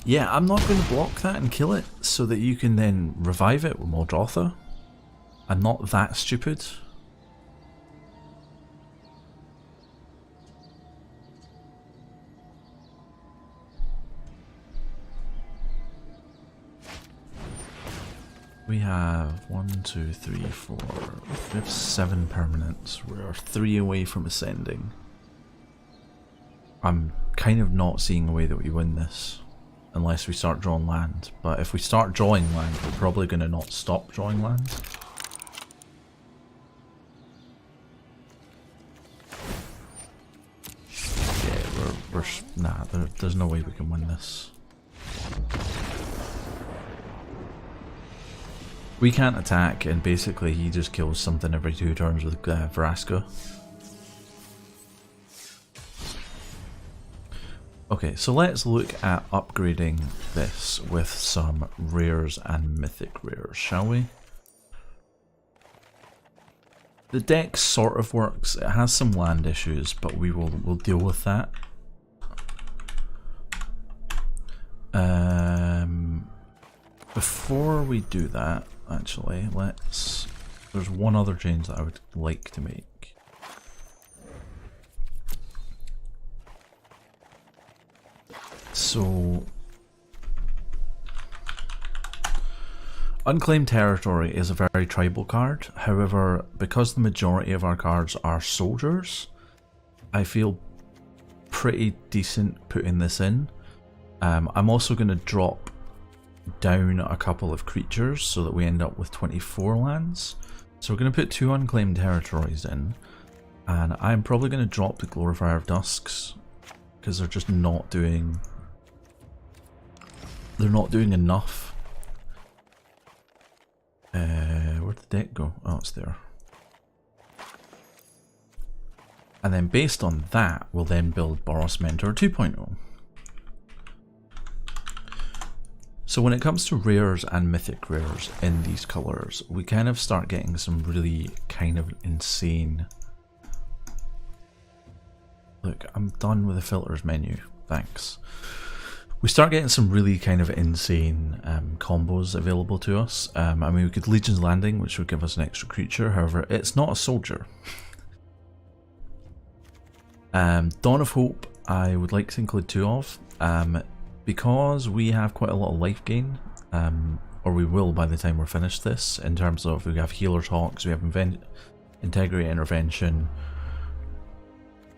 Yeah, I'm not going to block that and kill it so that you can then revive it with Muldrotha. I'm not that stupid. We have 1, 2, 3, 4. We have 7 permanents. We're 3 away from ascending. I'm kind of not seeing a way that we win this. Unless we start drawing land. But if we start drawing land, we're probably going to not stop drawing land. Yeah, nah, there's no way we can win this. We can't attack, and basically he just kills something every 2 turns with Vraska. Okay, so let's look at upgrading this with some rares and mythic rares, shall we? The deck sort of works. It has some land issues, but we'll deal with that. Before we do that, actually, there's one other change that I would like to make. So, Unclaimed Territory is a very tribal card. However, because the majority of our cards are soldiers, I feel pretty decent putting this in. I'm also going to drop down a couple of creatures so that we end up with 24 lands. So we're going to put 2 Unclaimed Territories in, and I'm probably going to drop the Glorifier of Dusks because they're just not doing... They're not doing enough. Where'd the deck go? Oh, it's there. And then based on that, we'll then build Boros Mentor 2.0. So when it comes to rares and mythic rares in these colours, we kind of start getting some really kind of insane... Look, I'm done with the filters menu, thanks. We start getting some really kind of insane combos available to us. I mean, we could Legion's Landing, which would give us an extra creature, however, it's not a soldier. Dawn of Hope, I would like to include 2 of, because we have quite a lot of life gain, or we will by the time we're finished this, in terms of we have Healer's Hawks, we have Integrity Intervention.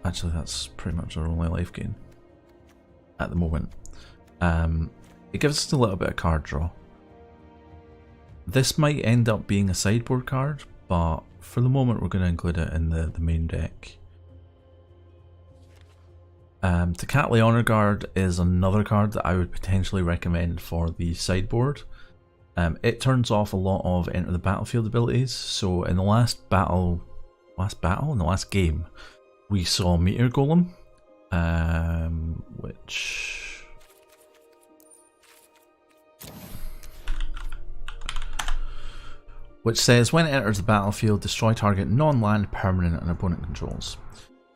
Actually, that's pretty much our only life gain at the moment. It gives us a little bit of card draw. This might end up being a sideboard card, but for the moment we're going to include it in the main deck. Tecatli Honor Guard is another card that I would potentially recommend for the sideboard. It turns off a lot of enter the battlefield abilities, so in the last game, we saw Meteor Golem, which says when it enters the battlefield, destroy target non-land, permanent, and opponent controls.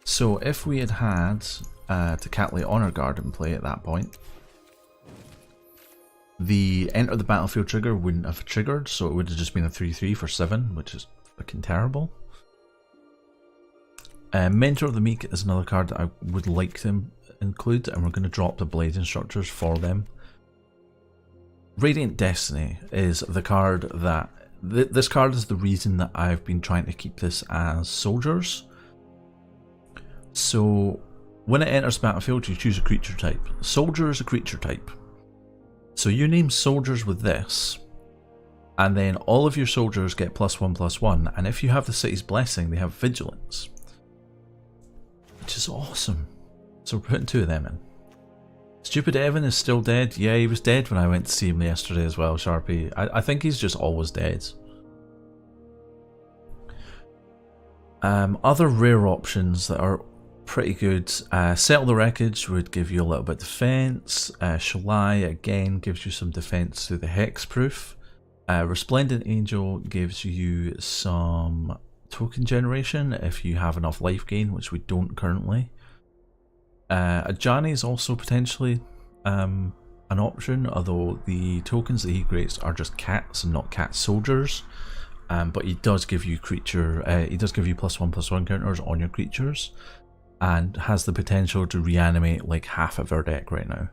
So if we had had Tecatli Honor Guard in play at that point, the enter the battlefield trigger wouldn't have triggered, so it would have just been a 3/3 for 7, which is fucking terrible. Mentor of the Meek is another card that I would like to include, and we're going to drop the Blade Instructors for them. Radiant Destiny is the card that... this card is the reason that I've been trying to keep this as soldiers. So, when it enters battlefield, you choose a creature type. Soldier is a creature type. So you name soldiers with this, and then all of your soldiers get +1/+1, and if you have the City's Blessing, they have Vigilance. Which is awesome. So we're putting 2 of them in. Stupid Evan is still dead. Yeah, he was dead when I went to see him yesterday as well, Sharpie. I think he's just always dead. Other rare options that are pretty good. Settle the Wreckage would give you a little bit of defense. Shalai again gives you some defense through the Hexproof. Resplendent Angel gives you some token generation if you have enough life gain, which we don't currently. Ajani is also potentially an option, although the tokens that he creates are just cats and not cat soldiers. But he does give you he does give you +1/+1 counters on your creatures, and has the potential to reanimate like half of our deck right now.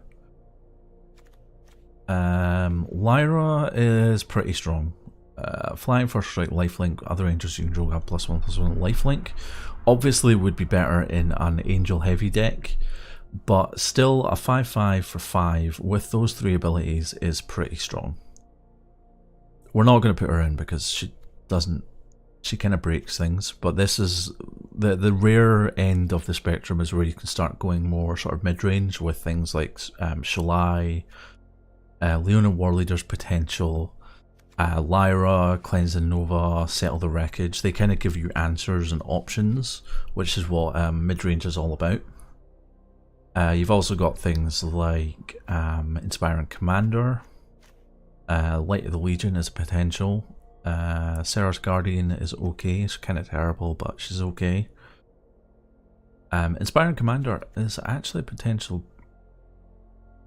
Lyra is pretty strong. Flying First Strike, Lifelink, other angels you control have +1/+1 lifelink. Obviously would be better in an angel heavy deck, but still a 5/5 for 5 with those 3 abilities is pretty strong. We're not going to put her in because she kind of breaks things, but this is the rare end of the spectrum, is where you can start going more sort of mid-range with things like Shalai, Leona Warleader's potential, Lyra, Cleansing Nova, Settle the Wreckage. They kind of give you answers and options, which is what mid-range is all about. You've also got things like Inspiring Commander, Light of the Legion is a potential. Sarah's Guardian is okay, it's kind of terrible, but she's okay. Inspiring Commander is actually a potential,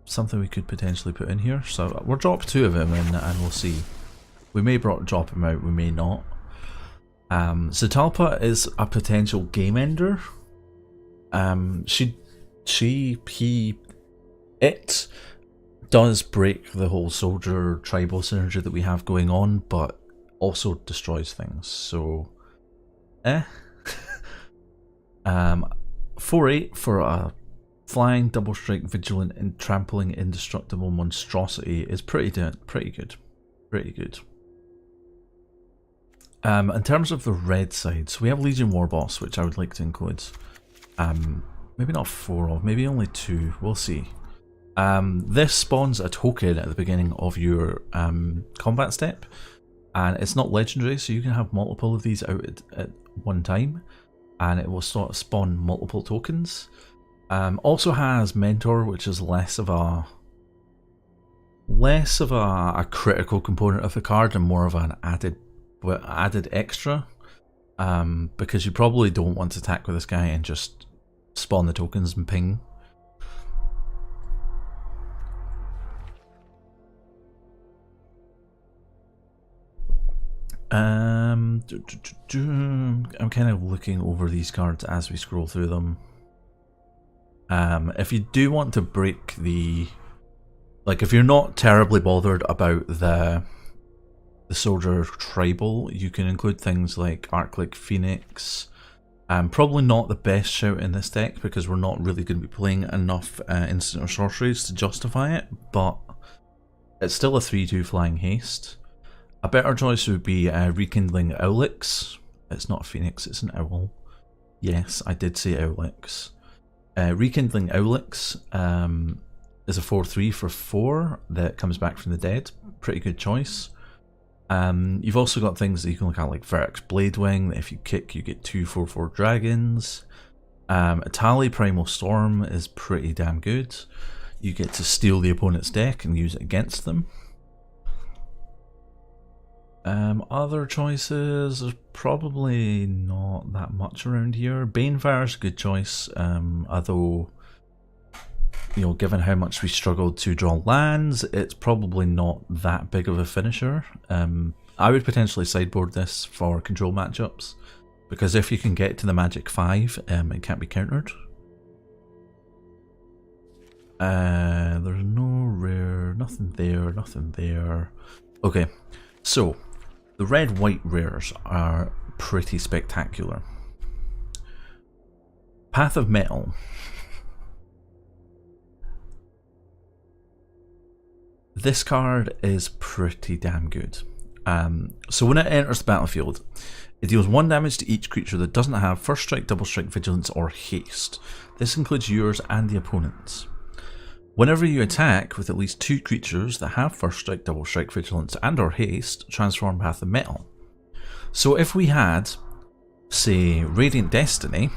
something we could potentially put in here, so we'll drop 2 of them in and we'll see. We may drop him out, we may not. Zatalpa is a potential game ender. It does break the whole soldier tribal synergy that we have going on, but also destroys things, so 4/8 for a flying double strike vigilant and trampling indestructible monstrosity is pretty good. In terms of the red side, so we have Legion Warboss, which I would like to include. Maybe not 4 of, maybe only 2, we'll see. This spawns a token at the beginning of your combat step, and it's not legendary, so you can have multiple of these out at one time, and it will sort of spawn multiple tokens. Also has Mentor, which is less of a critical component of the card and more of an added extra, because you probably don't want to attack with this guy and just spawn the tokens and ping. I'm kind of looking over these cards as we scroll through them. If you do want to break the, like, if you're not terribly bothered about the soldier tribal, you can include things like Arclight Phoenix. Probably not the best shout in this deck because we're not really going to be playing enough instant or sorceries to justify it, but it's still a 3/2 flying haste. A better choice would be Rekindling Owlix. It's not a Phoenix, it's an owl. Yes, I did say Owlix. Rekindling Owlix is a 4/3 for 4 that comes back from the dead. Pretty good choice. You've also got things that you can look at like Vertex Bladewing, that if you kick you get 2 4/4 dragons. Etali Primal Storm is pretty damn good. You get to steal the opponent's deck and use it against them. Other choices, there's probably not that much around here. Banefire is a good choice, although, you know, given how much we struggled to draw lands, it's probably not that big of a finisher. I would potentially sideboard this for control matchups, because if you can get to the Magic 5, it can't be countered. There's no rare, nothing there, nothing there. Okay, so the red-white rares are pretty spectacular. Path of Metal. This card is pretty damn good. So when it enters the battlefield, it deals 1 damage to each creature that doesn't have First Strike, Double Strike, Vigilance, or Haste. This includes yours and the opponent's. Whenever you attack with at least 2 creatures that have First Strike, Double Strike, Vigilance, and or Haste, transform Path of Metal. So if we had, say, Radiant Destiny,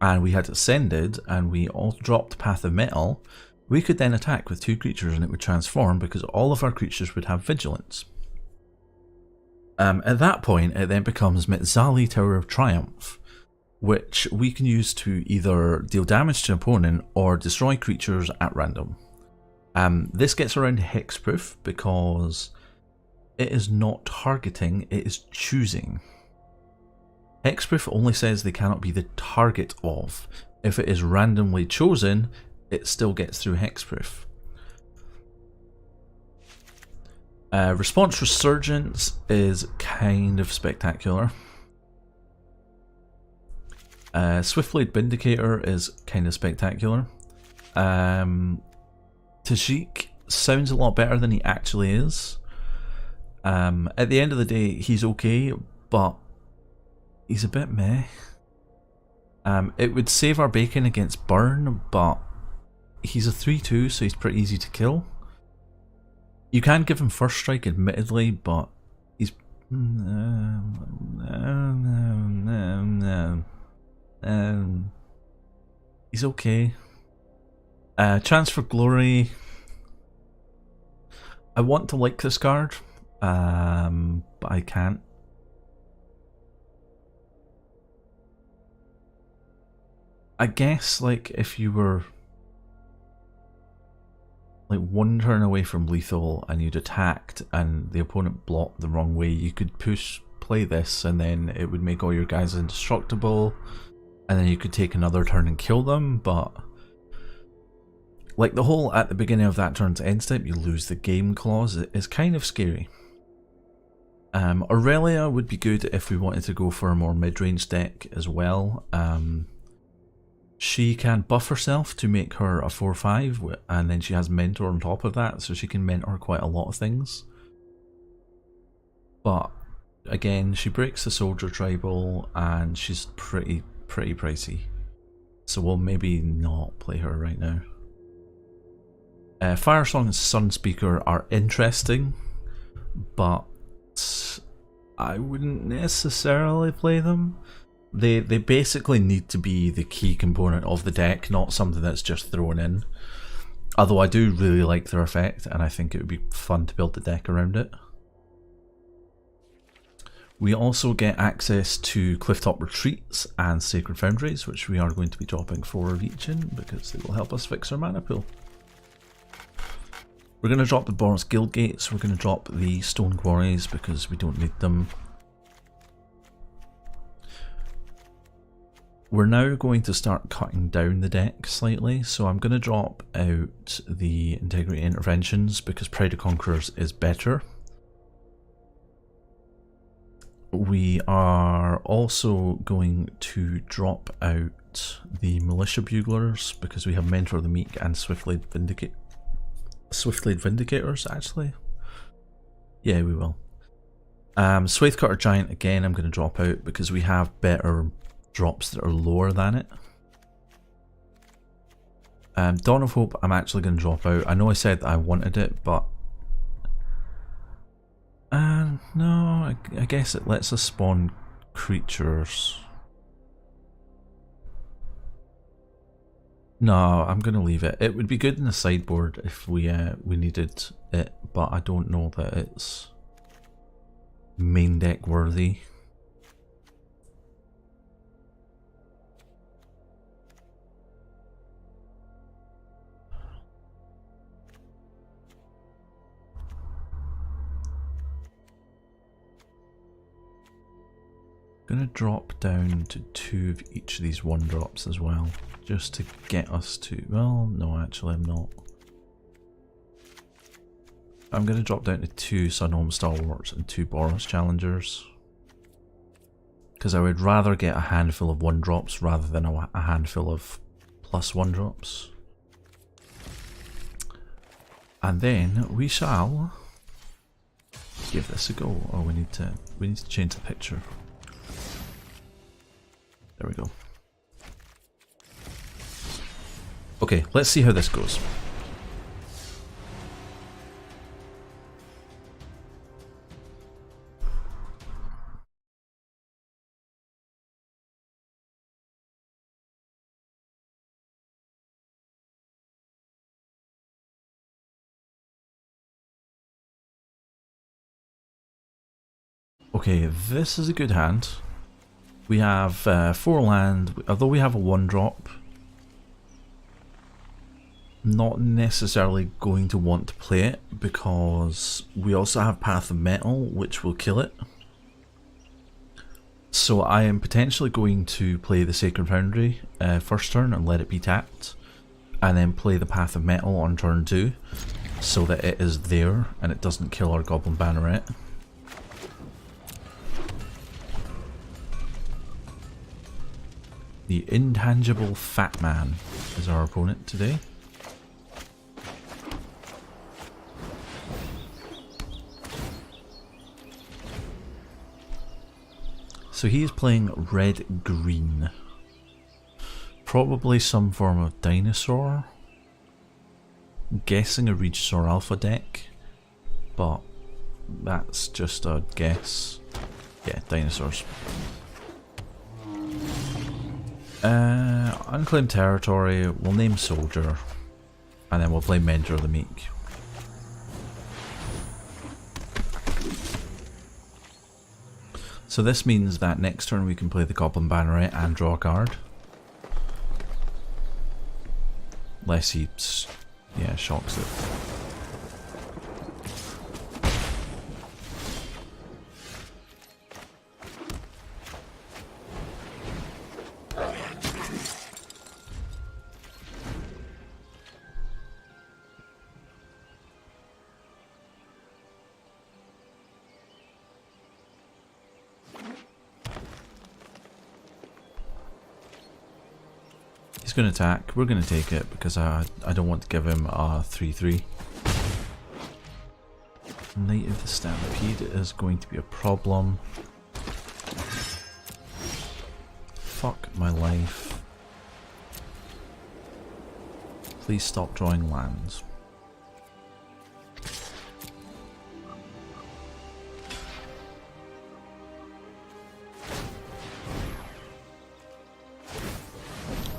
and we had Ascended, and we all dropped Path of Metal, we could then attack with 2 creatures and it would transform because all of our creatures would have Vigilance. At that point, it then becomes Metzali Tower of Triumph, which we can use to either deal damage to an opponent or destroy creatures at random. This gets around hexproof because it is not targeting, it is choosing. Hexproof only says they cannot be the target of. If it is randomly chosen, it still gets through hexproof. Response Resurgence is kind of spectacular. Swiftblade Vindicator is kind of spectacular. Tajik sounds a lot better than he actually is. At the end of the day, he's okay, but he's a bit meh. It would save our bacon against Burn, but he's a 3/2, so he's pretty easy to kill. You can give him First Strike, admittedly, but he's... he's okay. Chance for Glory. I want to like this card, but I can't. I guess, like, if you were like 1 turn away from lethal and you'd attacked and the opponent blocked the wrong way, you could play this and then it would make all your guys indestructible, and then you could take another turn and kill them. But like the whole at the beginning of that turn's end step you lose the game clause is kind of scary. Aurelia would be good if we wanted to go for a more mid-range deck as well. She can buff herself to make her a 4/5, and then she has Mentor on top of that, so she can mentor quite a lot of things. But again, she breaks the Soldier Tribal, and she's pretty pricey. So we'll maybe not play her right now. Firesong and Sunspeaker are interesting, but I wouldn't necessarily play them. They basically need to be the key component of the deck, not something that's just thrown in. Although I do really like their effect, and I think it would be fun to build the deck around it. We also get access to Clifftop Retreats and Sacred Foundries, which we are going to be dropping 4 of each in, because they will help us fix our mana pool. We're going to drop the Boros Guild Gates, we're going to drop the Stone Quarries, because we don't need them. We're now going to start cutting down the deck slightly, so I'm going to drop out the Integrity Interventions, because Pride of Conquerors is better. We are also going to drop out the Militia Buglers, because we have Mentor of the Meek and Swiftblade Vindicators, actually. Yeah, we will. Swaithcutter Giant, again, I'm going to drop out, because we have better drops that are lower than it. Dawn of Hope, I'm actually going to drop out. I know I said that I wanted it, but no, I guess it lets us spawn creatures. No, I'm going to leave it. It would be good in the sideboard if we needed it, but I don't know that it's main deck worthy. Gonna drop down to 2 of each of these 1-drops as well, just to get us to, well, no, actually I'm not. I'm gonna drop down to 2 Sunhome Stalwarts and 2 Boros Challengers, because I would rather get a handful of 1-drops rather than a handful of plus 1-drops. And then we shall give this a go. Oh, we need to change the picture. There we go. Okay, let's see how this goes. Okay, this is a good hand. We have 4 land, although we have a 1-drop. Not necessarily going to want to play it, because we also have Path of Metal, which will kill it. So I am potentially going to play the Sacred Foundry first turn and let it be tapped, and then play the Path of Metal on turn 2, so that it is there and it doesn't kill our Goblin Banneret. The Intangible Fat Man is our opponent today. So he is playing red-green. Probably some form of dinosaur. I'm guessing a Regisaur Alpha deck, but that's just a guess. Yeah, dinosaurs. Unclaimed Territory, we'll name Soldier, and then we'll play Mentor of the Meek. So this means that next turn we can play the Goblin Banneret and draw a card. Unless he, yeah, shocks it. He's going to attack. We're going to take it because I don't want to give him a 3-3. Knight of the Stampede is going to be a problem. Fuck my life. Please stop drawing lands.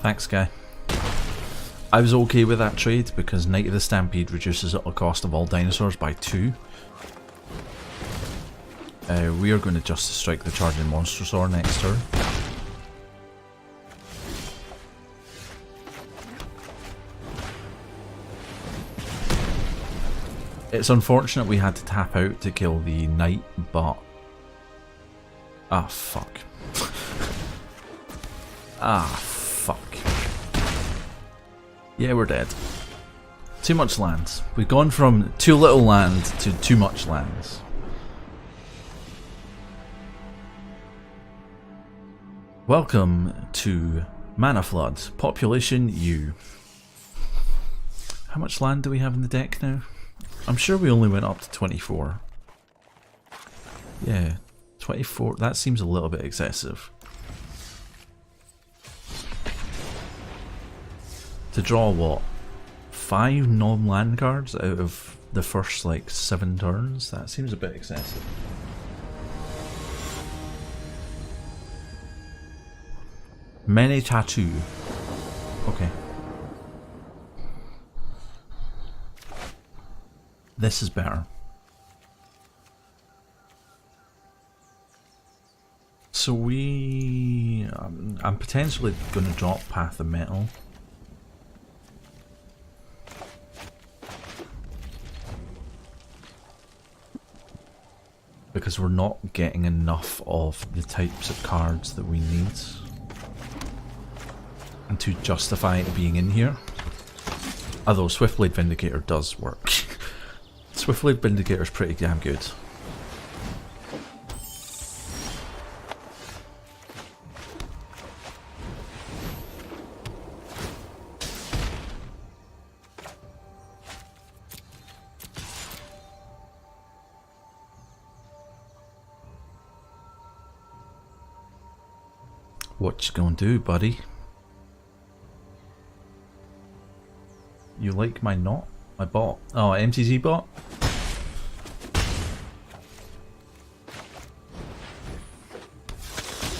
Thanks, guy. I was okay with that trade because Night of the Stampede reduces the cost of all dinosaurs by 2. We are going to Justice Strike the Charging Monstrosaur next turn. It's unfortunate we had to tap out to kill the Knight, but... Ah, fuck. Ah, fuck. Yeah, we're dead. Too much land. We've gone from too little land to too much lands. Welcome to Mana Flood. Population U. How much land do we have in the deck now? I'm sure we only went up to 24. Yeah, 24. That seems a little bit excessive. To draw what? 5 non-land cards out of the first like 7 turns? That seems a bit excessive. Many tattoo. Okay. This is better. So I'm potentially going to drop Path of Metal. Because we're not getting enough of the types of cards that we need. And to justify it being in here. Although Swiftblade Vindicator does work. Swiftblade Vindicator is pretty damn good. What you gonna do, buddy? You like my knot? My bot? Oh, MTG bot?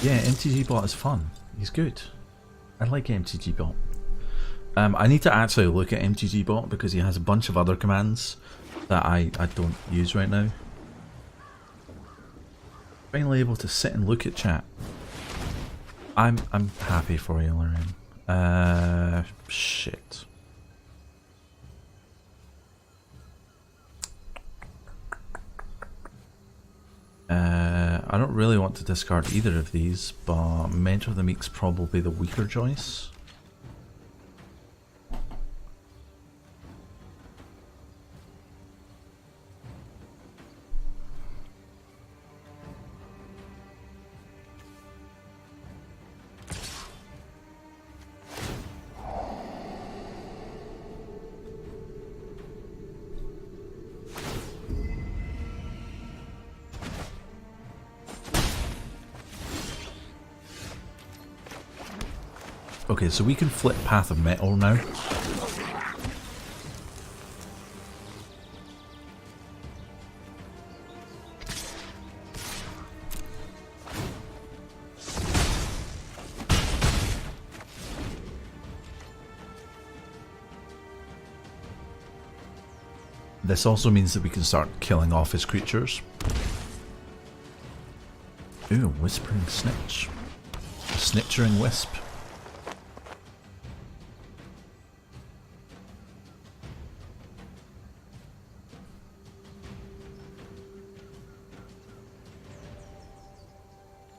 Yeah, MTG bot is fun. He's good. I like MTG bot. I need to actually look at MTG bot because he has a bunch of other commands that I don't use right now. Finally able to sit and look at chat. I'm happy for you, Lorraine. Shit. I don't really want to discard either of these, but Mentor of the Meek's probably the weaker choice. Okay, so we can flip Path of Metal now. This also means that we can start killing off his creatures. Ooh, Whispering Snitch. A snitchering wisp.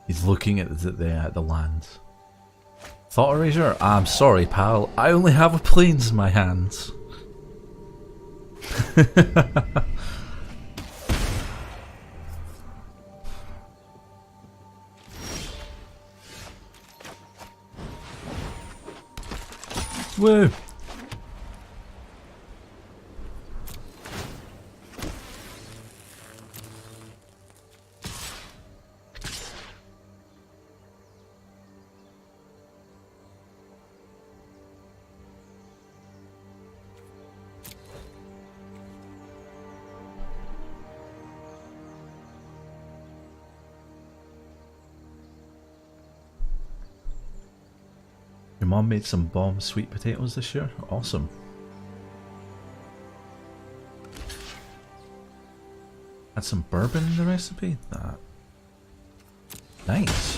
He's looking at the land. Thought Erasure? I'm sorry, pal. I only have a plains in my hands. Woo! Your mom made some bomb sweet potatoes this year? Awesome. Had some bourbon in the recipe? Nah. Nice.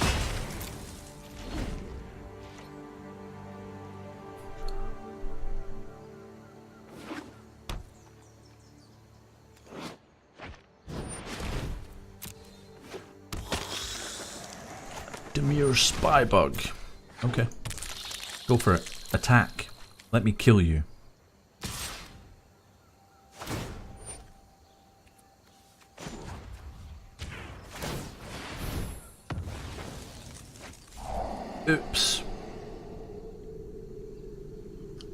Demure Spybug. Okay. Go for it. Attack. Let me kill you. Oops.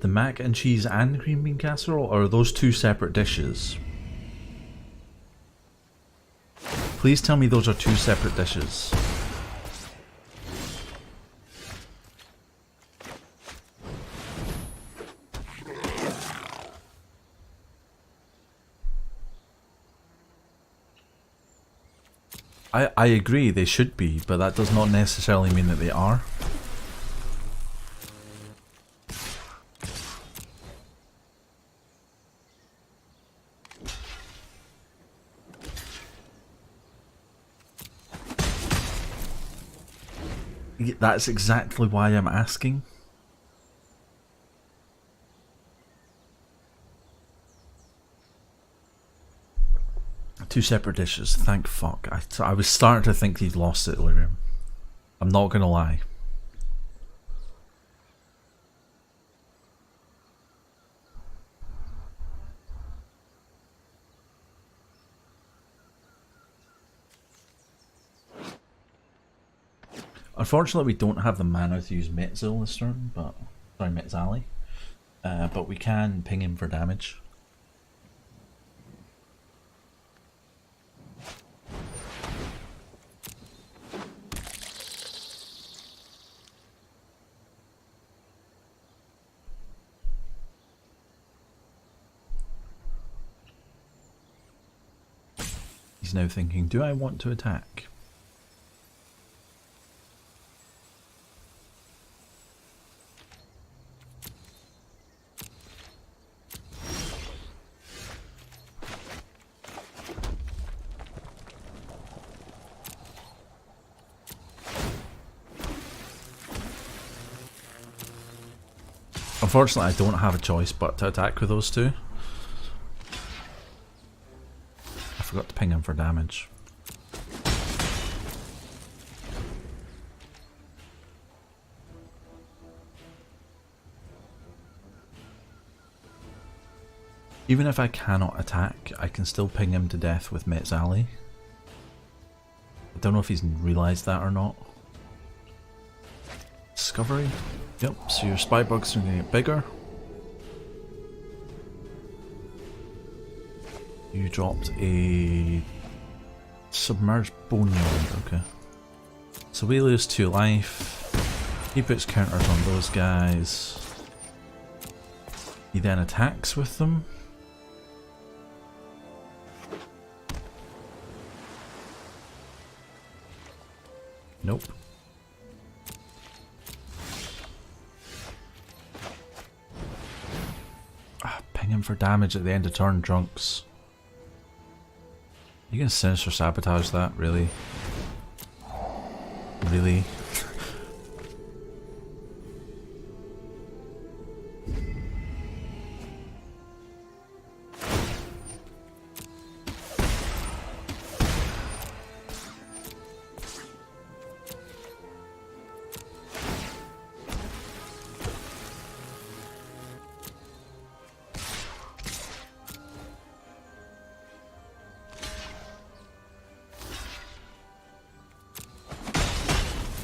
The mac and cheese and green bean casserole? Or are those two separate dishes? Please tell me those are two separate dishes. I agree they should be, but that does not necessarily mean that they are. That's exactly why I'm asking. Two separate dishes, thank fuck. I was starting to think he'd lost it, Lyrium. I'm not gonna lie. Unfortunately, we don't have the mana to use Metzil this turn, but sorry, Metzali. But we can ping him for damage. He's now thinking, do I want to attack? Unfortunately, I don't have a choice but to attack with those two. I forgot to ping him for damage. Even if I cannot attack, I can still ping him to death with Metzali. I don't know if he's realised that or not. Discovery? Yep, so your spy bugs are going to get bigger. You dropped a submerged boneyard, okay. So we lose 2 life. He puts counters on those guys. He then attacks with them. Nope. Ping him for damage at the end of turn, Drunks. You can Sinister Sabotage that, really? Really?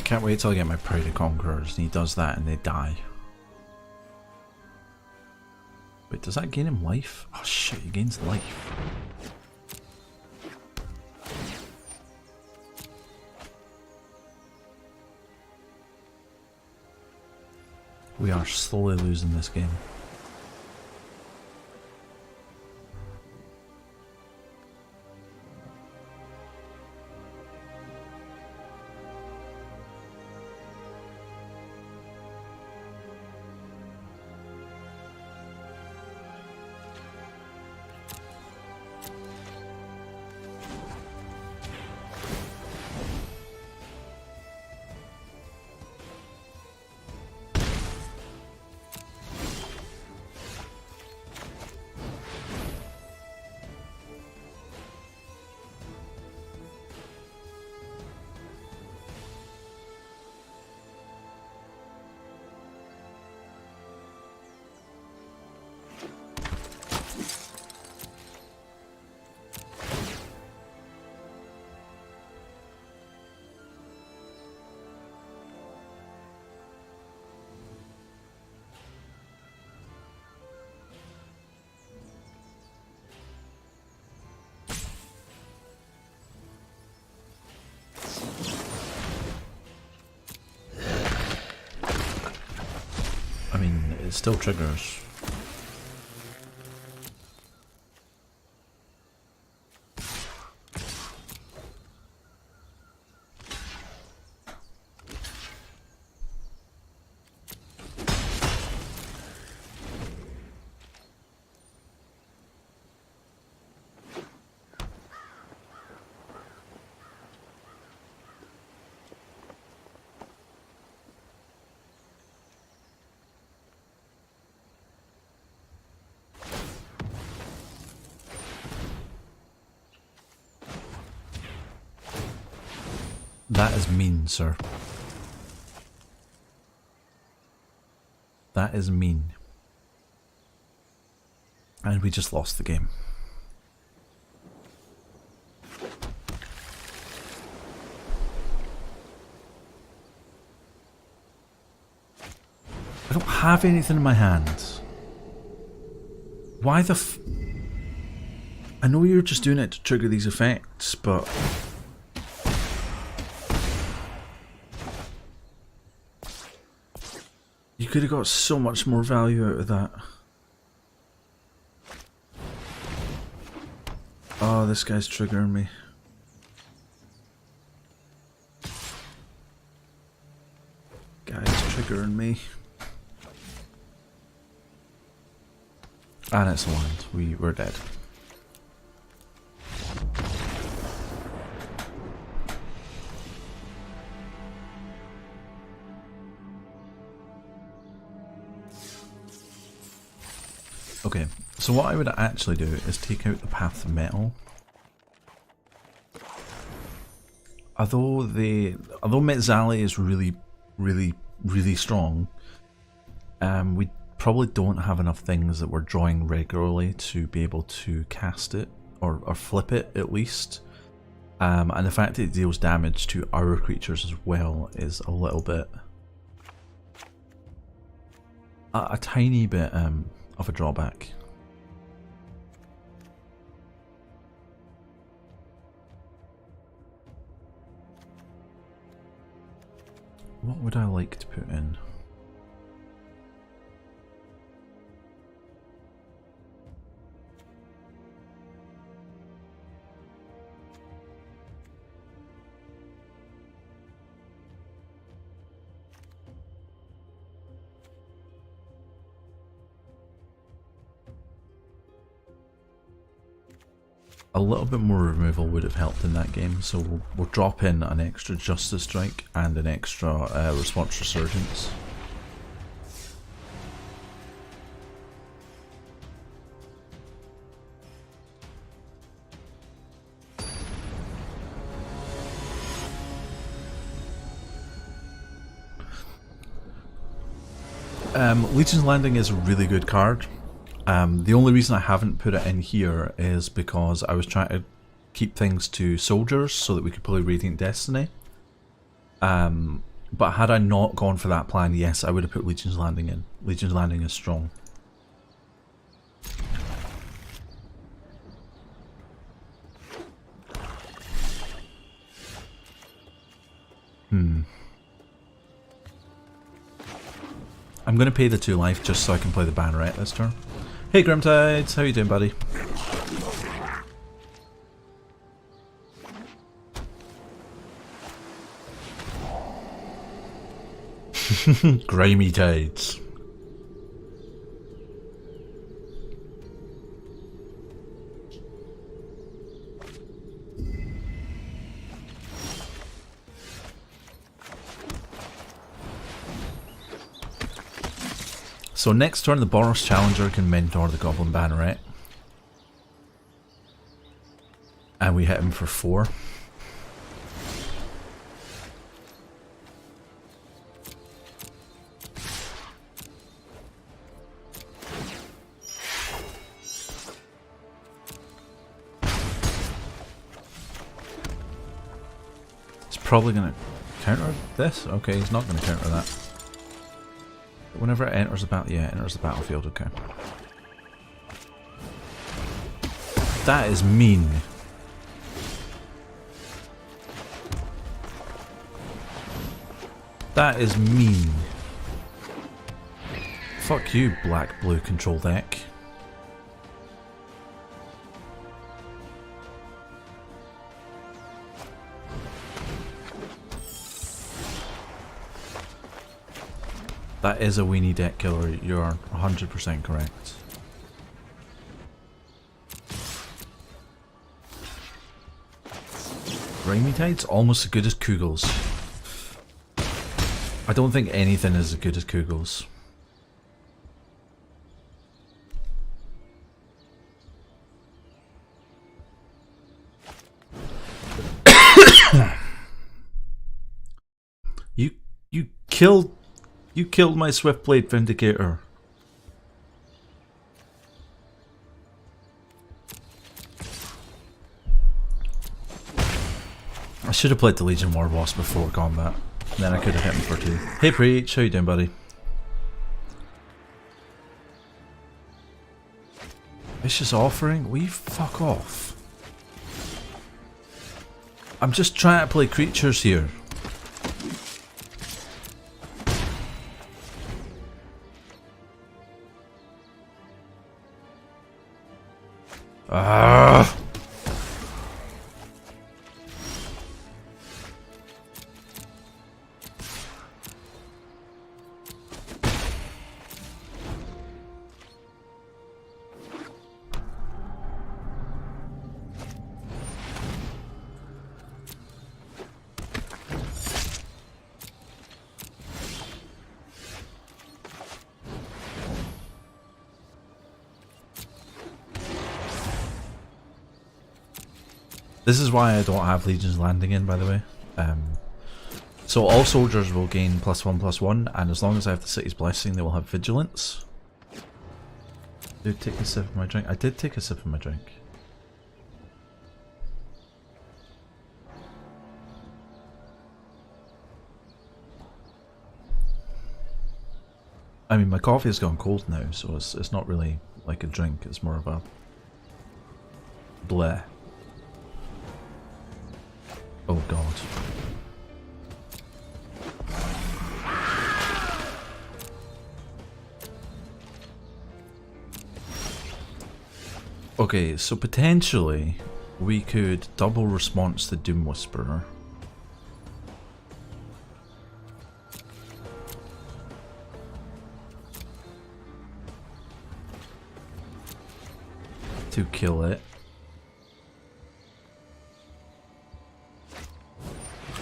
Can't wait till I get my Pride of Conquerors and he does that and they die. Wait, does that gain him life? Oh shit, he gains life. We are slowly losing this game. mean, it still triggers. That is mean, sir. That is mean. And we just lost the game. I don't have anything in my hands. Why the f... I know you're just doing it to trigger these effects, but... You could have got so much more value out of that. Oh, this guy's triggering me. Guy's triggering me. And it's land. We're dead. Okay, so what I would actually do is take out the Path of Metal. Although Metzali is really strong, we probably don't have enough things that we're drawing regularly to be able to cast it or flip it at least. And the fact that it deals damage to our creatures as well is a little bit, a tiny bit of a drawback. What would I like to put in? A little bit more removal would have helped in that game, so we'll drop in an extra Justice Strike and an extra Response Resurgence. Legion's Landing is a really good card. The only reason I haven't put it in here is because I was trying to keep things to soldiers so that we could play Radiant Destiny. But had I not gone for that plan, yes, I would have put Legion's Landing in. Legion's Landing is strong. I'm going to pay the 2 life just so I can play the Banneret this turn. Hey Grimtides, how you doing, buddy? Grimy Tides. So next turn the Boros Challenger can mentor the Goblin Banneret. And we hit him for 4. He's probably going to counter this? Okay, he's not going to counter that. Whenever it enters the battle, yeah, it enters the battlefield, okay. That is mean. That is mean. Fuck you, black-blue control deck. That is a weenie deck killer, you're 100% correct. Rainy Tide's almost as good as Kugels. I don't think anything is as good as Kugels. You killed my Swiftblade Vindicator. I should have played the Legion War Boss before combat. Then I could have hit him for 2. Hey Preach, how you doing, buddy? Vicious Offering? Will you fuck off? I'm just trying to play creatures here. Ah! This is why I don't have Legions landing in, by the way. So all soldiers will gain +1/+1, and as long as I have the City's Blessing, they will have Vigilance. Did take a sip of my drink? I did take a sip of my drink. I mean, my coffee has gone cold now, so it's not really like a drink, it's more of a bleh. Oh god. Okay, so potentially we could double response the Doom Whisperer. To kill it.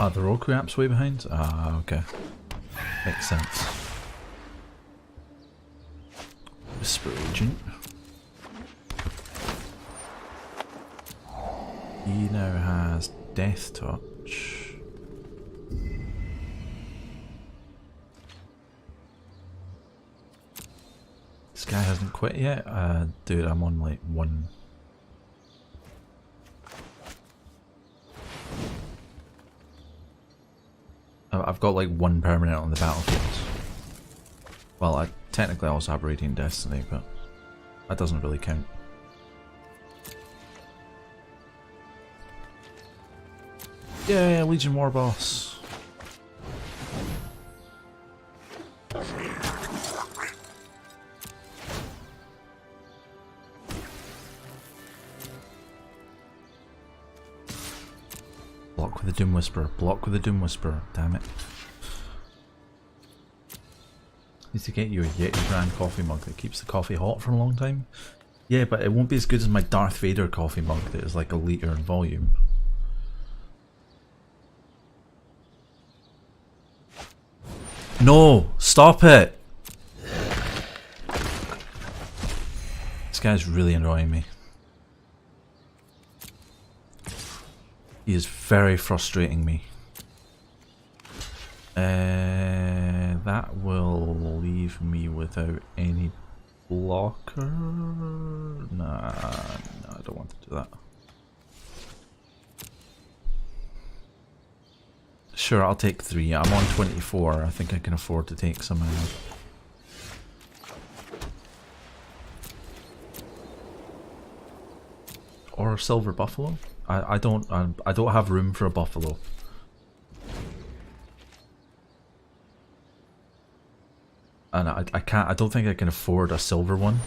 Ah, the Roku app's way behind? Ah, okay. Makes sense. Whisper Agent. He now has Death Touch. This guy hasn't quit yet? Dude, I'm on like 1... I've got like 1 permanent on the battlefield. Well, I technically also have Radiant Destiny, but that doesn't really count. Yeah, Legion War Boss. Block with the Doom Whisperer. Block with the Doom Whisperer. Damn it. Need to get you a Yeti brand coffee mug that keeps the coffee hot for a long time. Yeah, but it won't be as good as my Darth Vader coffee mug that is like a litre in volume. No! Stop it! This guy's really annoying me. He is very frustrating me. That will leave me without any blocker. Nah, no, I don't want to do that. Sure, I'll take 3. I'm on 24. I think I can afford to take some. Or a Silver Buffalo. I don't have room for a buffalo. And I can't. I don't think I can afford a silver one.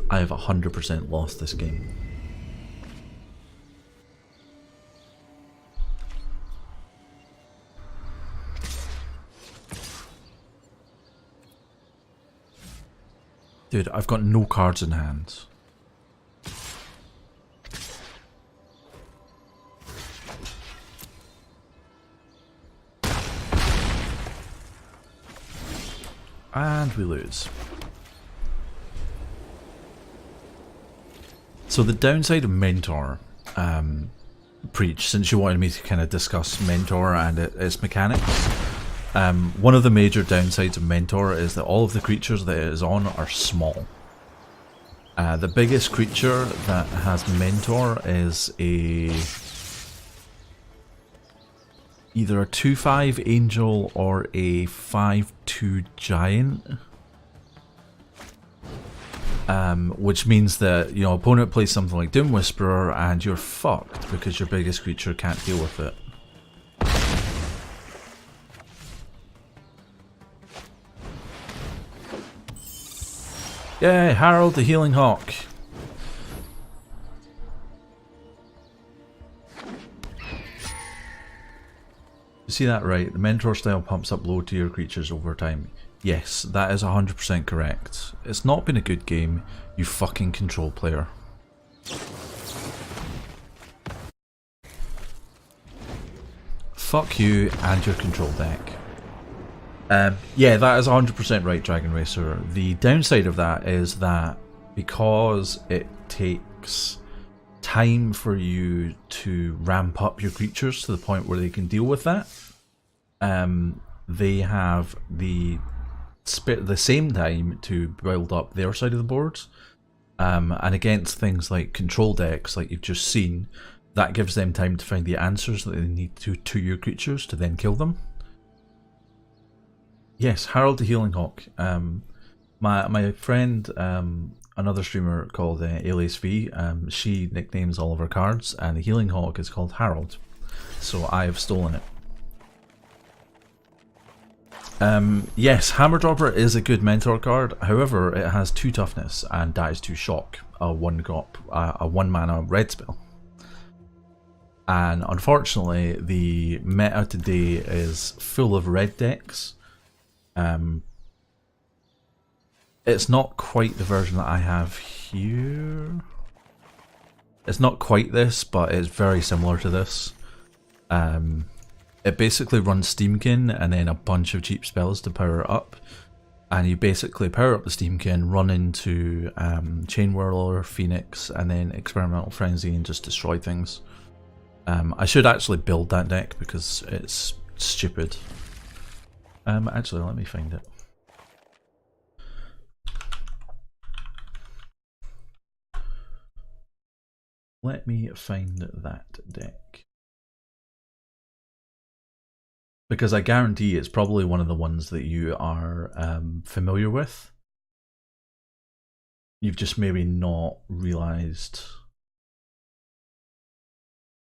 I have 100% lost this game. Dude, I've got no cards in hand. And we lose. So the downside of Mentor, Preach, since you wanted me to kind of discuss Mentor and its mechanics, one of the major downsides of Mentor is that all of the creatures that it is on are small. The biggest creature that has Mentor is either a 2/5 Angel or a 5/2 Giant. Which means that, you know, opponent plays something like Doom Whisperer and you're fucked because your biggest creature can't deal with it. Yay, Harold the Healing Hawk. You see that right? The Mentor style pumps up low tier creatures over time. Yes, that is 100% correct. It's not been a good game, you fucking control player. Fuck you and your control deck. Yeah, that is 100% right, Dragon Racer. The downside of that is that because it takes time for you to ramp up your creatures to the point where they can deal with that, they have the same time to build up their side of the board, and against things like control decks like you've just seen, that gives them time to find the answers that they need to your creatures to then kill them. Yes, Harold the Healing Hawk. My friend, another streamer called Alias V, she nicknames all of her cards, and the Healing Hawk is called Harold, so I have stolen it. Yes, Hammer Dropper is a good Mentor card, however it has 2 toughness and dies to shock, a 1 mana red spell. And unfortunately the meta today is full of red decks. It's not quite the version that I have here. It's not quite this, but it's very similar to this. It basically runs Steamkin and then a bunch of cheap spells to power it up. And you basically power up the Steamkin, run into Chain Whirler, Phoenix, and then Experimental Frenzy and just destroy things. I should actually build that deck because it's stupid. Actually, let me find it. Let me find that deck. Because I guarantee it's probably one of the ones that you are familiar with. You've just maybe not realised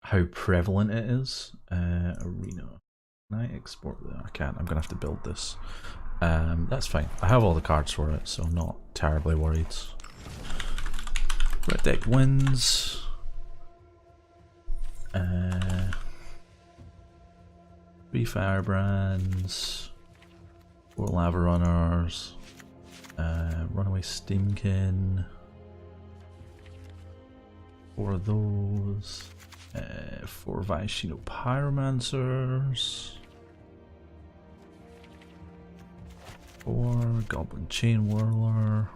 how prevalent it is. Arena. Can I export that? I can't. I'm going to have to build this. That's fine. I have all the cards for it, so I'm not terribly worried. Red deck wins. 3 Firebrands, 4 Lava Runners, Runaway Steamkin, 4 of those, 4 Viashino Pyromancers, 4 Goblin Chain Whirler,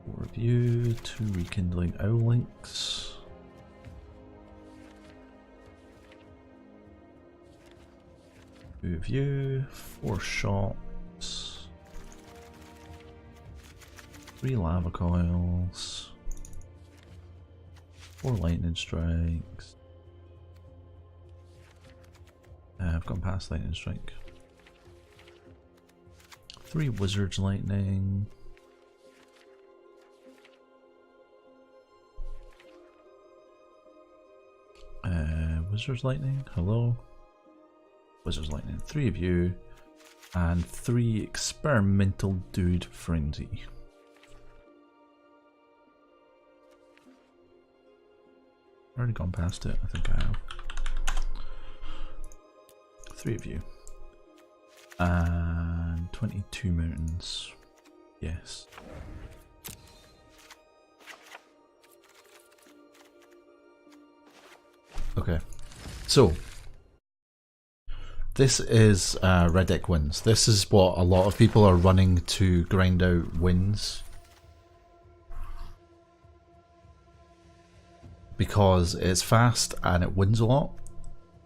4 of you, 2 Rekindling Owlinks. Of you, 4 shots, 3 lava coils, 4 lightning strikes. I've gone past lightning strike. 3 Wizard's Lightning. Wizard's Lightning, hello. Wizard's Lightning, 3 of you. And 3 Experimental Dude Frenzy. Already gone past it, I think I have. 3 of you. And 22 mountains. Yes. Okay. So, this is Red Deck wins. This is what a lot of people are running to grind out wins. Because it's fast and it wins a lot.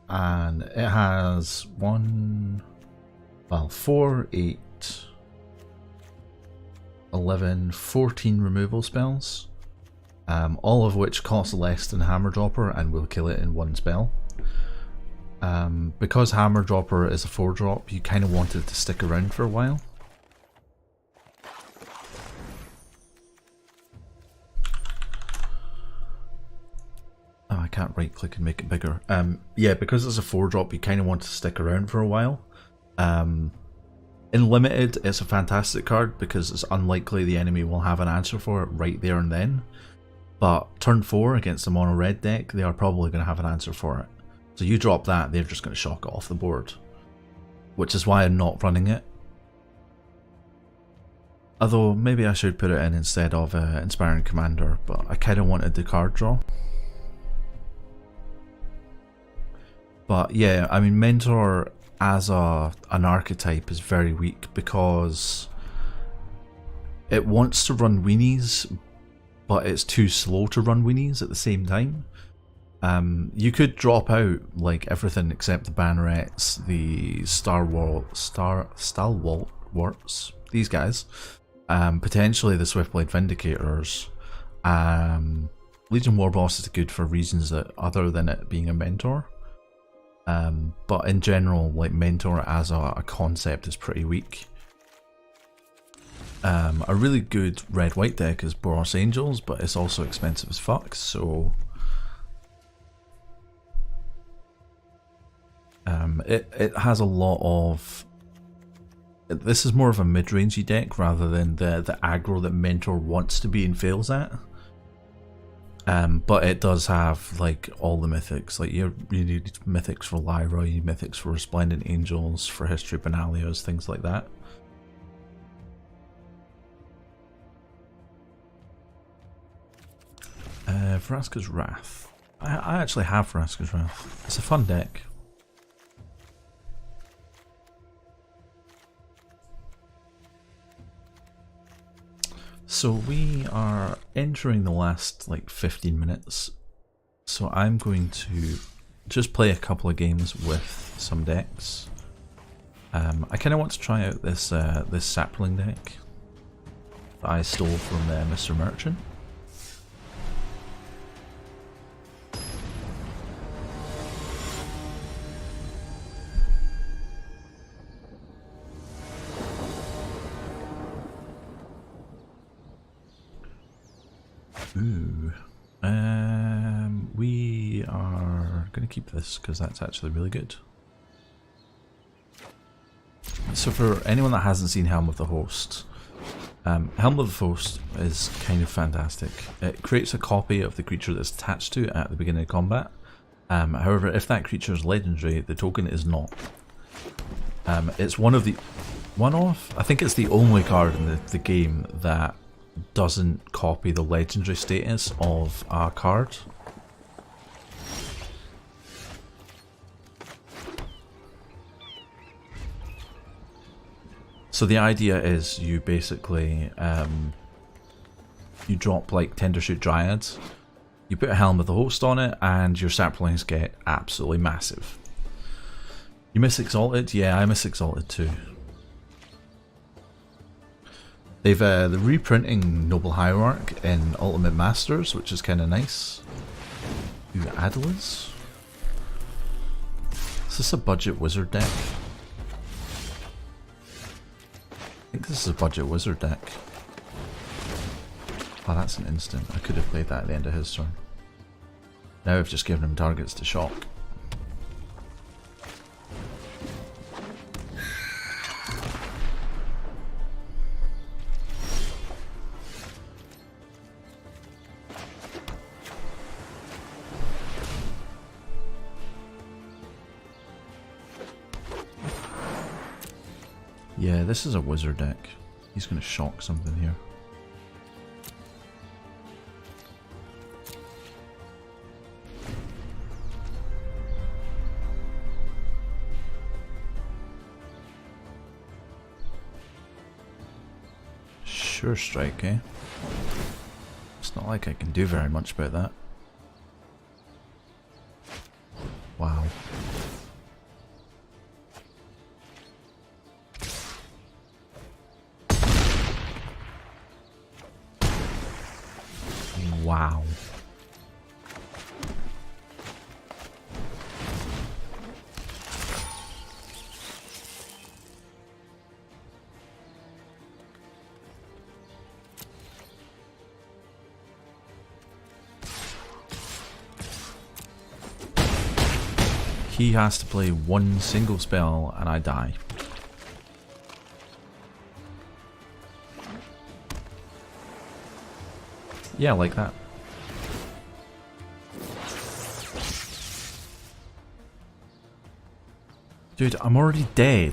And it has 4, 8, 11, 14 removal spells. All of which cost less than Hammer Dropper and will kill it in one spell. Because Hammer Dropper is a 4-drop, you kind of want it to stick around for a while. Oh, I can't right click and make it bigger. Yeah, because it's a 4-drop, you kind of want to stick around for a while. In Limited, it's a fantastic card because it's unlikely the enemy will have an answer for it right there and then. But turn 4 against the mono red deck, they are probably going to have an answer for it. So you drop that, they're just going to shock it off the board. Which is why I'm not running it. Although maybe I should put it in instead of Inspiring Commander, but I kind of wanted the card draw. But yeah, I mean, Mentor as an archetype is very weak because it wants to run weenies, but it's too slow to run weenies at the same time. You could drop out like everything except the Bannerets, the Stalwarts, these guys, potentially the Swiftblade Vindicators. Legion Warboss is good for reasons that other than it being a mentor. But in general, like Mentor as a concept is pretty weak. A really good red-white deck is Boros Angels, but it's also expensive as fuck, so it has a lot of... This is more of a mid-rangey deck rather than the aggro that Mentor wants to be and fails at. But it does have like all the mythics. Like you need mythics for Lyra, you need mythics for Resplendent Angels, for History Benalios, things like that. Vraska's Wrath. I actually have Vraska's Wrath. It's a fun deck. So we are entering the last like 15 minutes. So I'm going to just play a couple of games with some decks. I kind of want to try out this this sapling deck that I stole from Mr. Merchant. Ooh. We are going to keep this because that's actually really good. So for anyone that hasn't seen Helm of the Host, Helm of the Host is kind of fantastic. It creates a copy of the creature that's attached to it at the beginning of combat. However, if that creature is legendary, the token is not. It's I think it's the only card in the game that doesn't copy the legendary status of a card. So the idea is you basically you drop like Tendershoot Dryads, you put a Helm of the Host on it, and your saplings get absolutely massive. You miss Exalted? Yeah, I miss Exalted too. They're reprinting Noble Hierarch in Ultimate Masters, which is kind of nice. Ooh, Adlas. Is this a budget wizard deck? think this is a budget wizard deck. Oh, that's an instant. I could have played that at the end of his turn. Now I've just given him targets to shock. Yeah, this is a wizard deck. He's going to shock something here. Sure strike, eh? It's not like I can do very much about that. Wow. Wow. He has to play one single spell and I die. Yeah, like that. Dude, I'm already dead.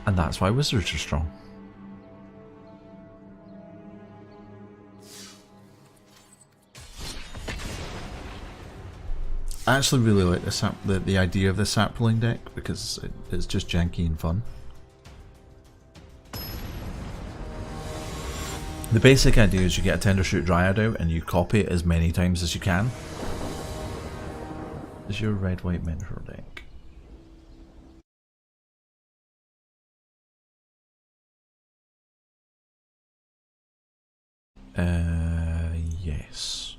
And that's why wizards are strong. I actually really like the idea of the sapling deck because it's just janky and fun. The basic idea is you get a Tender Shoot Dryad out and you copy it as many times as you can. Is your red-white mentor deck? Yes.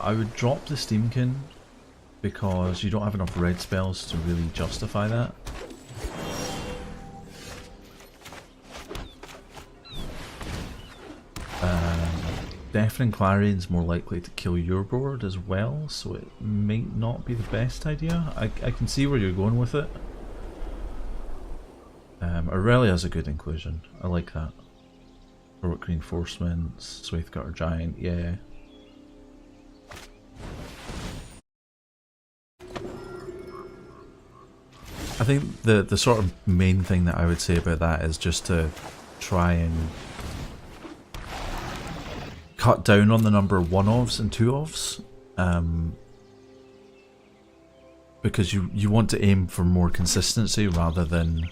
I would drop the Steamkin because you don't have enough red spells to really justify that. Deafening Clarion's more likely to kill your board as well, so it might not be the best idea. I can see where you're going with it. Aurelia's a good inclusion. I like that. Heroic Reinforcements, Swaithgutter Giant, yeah. I think the sort of main thing that I would say about that is just to try and cut down on the number of one-offs and two-offs. Because you want to aim for more consistency rather than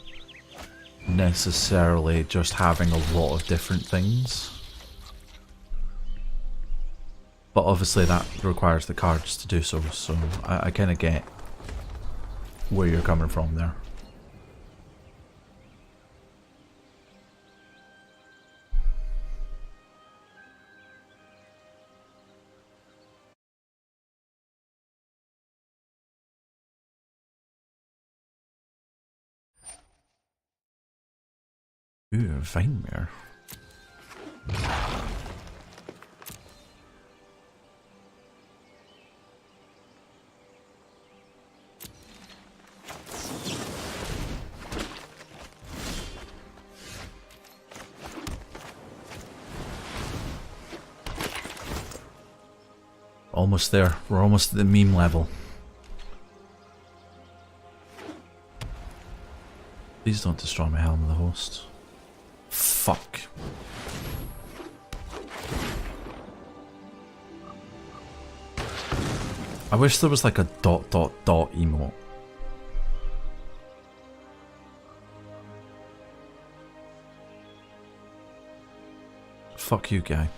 necessarily just having a lot of different things. But obviously that requires the cards to do so, so I kind of get where you're coming from there. Ooh, a Vinemare. Almost there. We're almost at the meme level. Please don't destroy my Helm of the Host. Fuck. I wish there was like a ... emote. Fuck you, guy.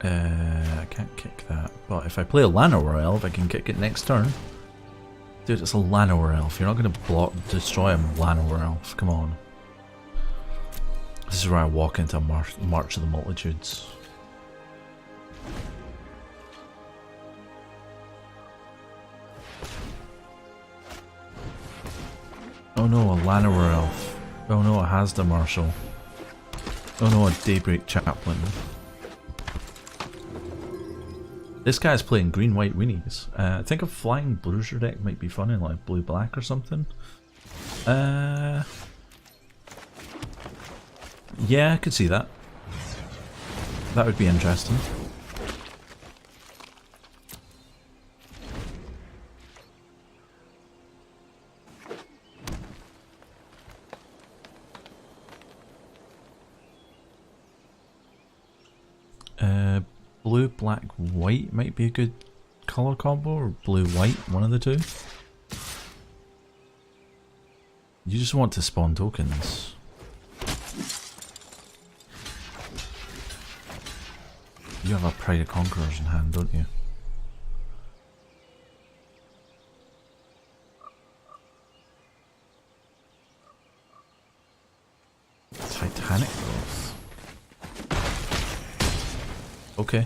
I can't kick that. But if I play a Llanowar Elf, I can kick it next turn. Dude, it's a Llanowar Elf. You're not going to destroy a Llanowar Elf. Come on. This is where I walk into March of the Multitudes. Oh no, a Llanowar Elf. Oh no, a Hazda Marshal. Oh no, a Daybreak Chaplain. This guy's playing green-white weenies. I think a flying bruiser deck might be fun in like blue-black or something. Yeah, I could see that. That would be interesting. Blue, black, white might be a good colour combo, or blue, white, one of the two. You just want to spawn tokens. You have a Pride of Conquerors in hand, don't you? Titanic Growth. Okay.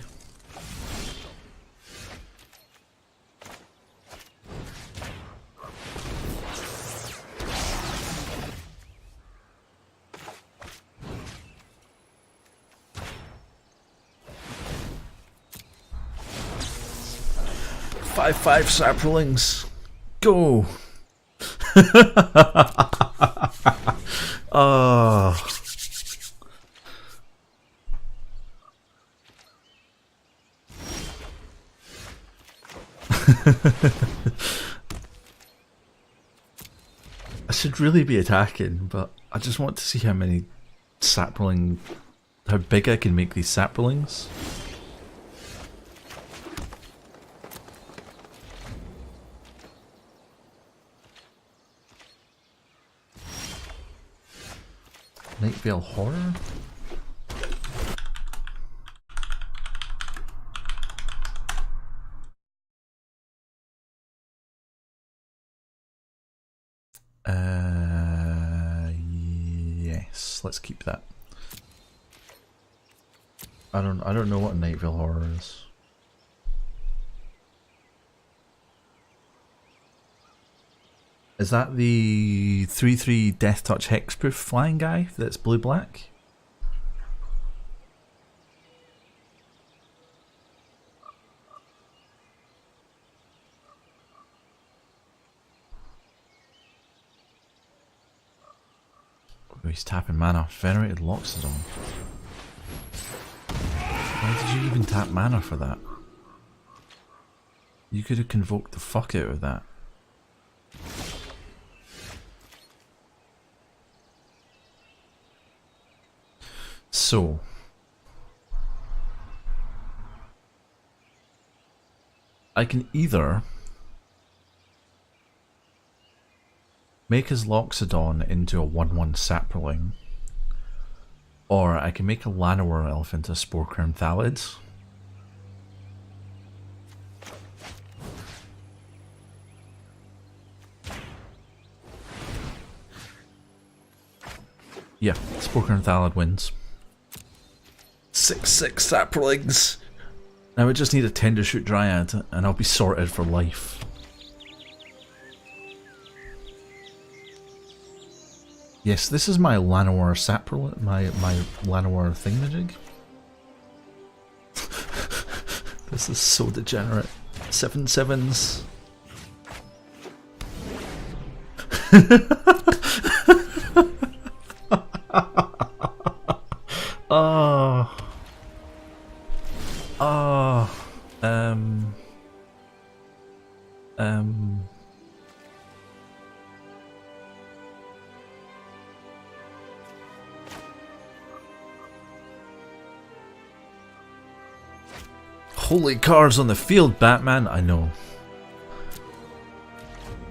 Five saplings. Go. Oh. I should really be attacking, but I just want to see how many sapling, how big I can make these saplings. Nightvale Horror? Yes, let's keep that. I don't know what a Nightvale Horror is. Is that the 3/3 Death Touch Hexproof flying guy that's blue-black? Oh, he's tapping mana. Venerated Loxodon. Why did you even tap mana for that? You could have convoked the fuck out of that. So, I can either make his Loxodon into a 1/1 sapling, or I can make a Llanowar Elf into a Sporecrown Thalids. Yeah, Sporecrown Thalid wins. 6/6 saplings. Now I just need a Tendershoot Dryad and I'll be sorted for life. Yes, this is my Llanowar sapling, my Llanowar thingamajig. This is so degenerate. 7/7s. Oh. Oh. Holy cards on the field, Batman. I know.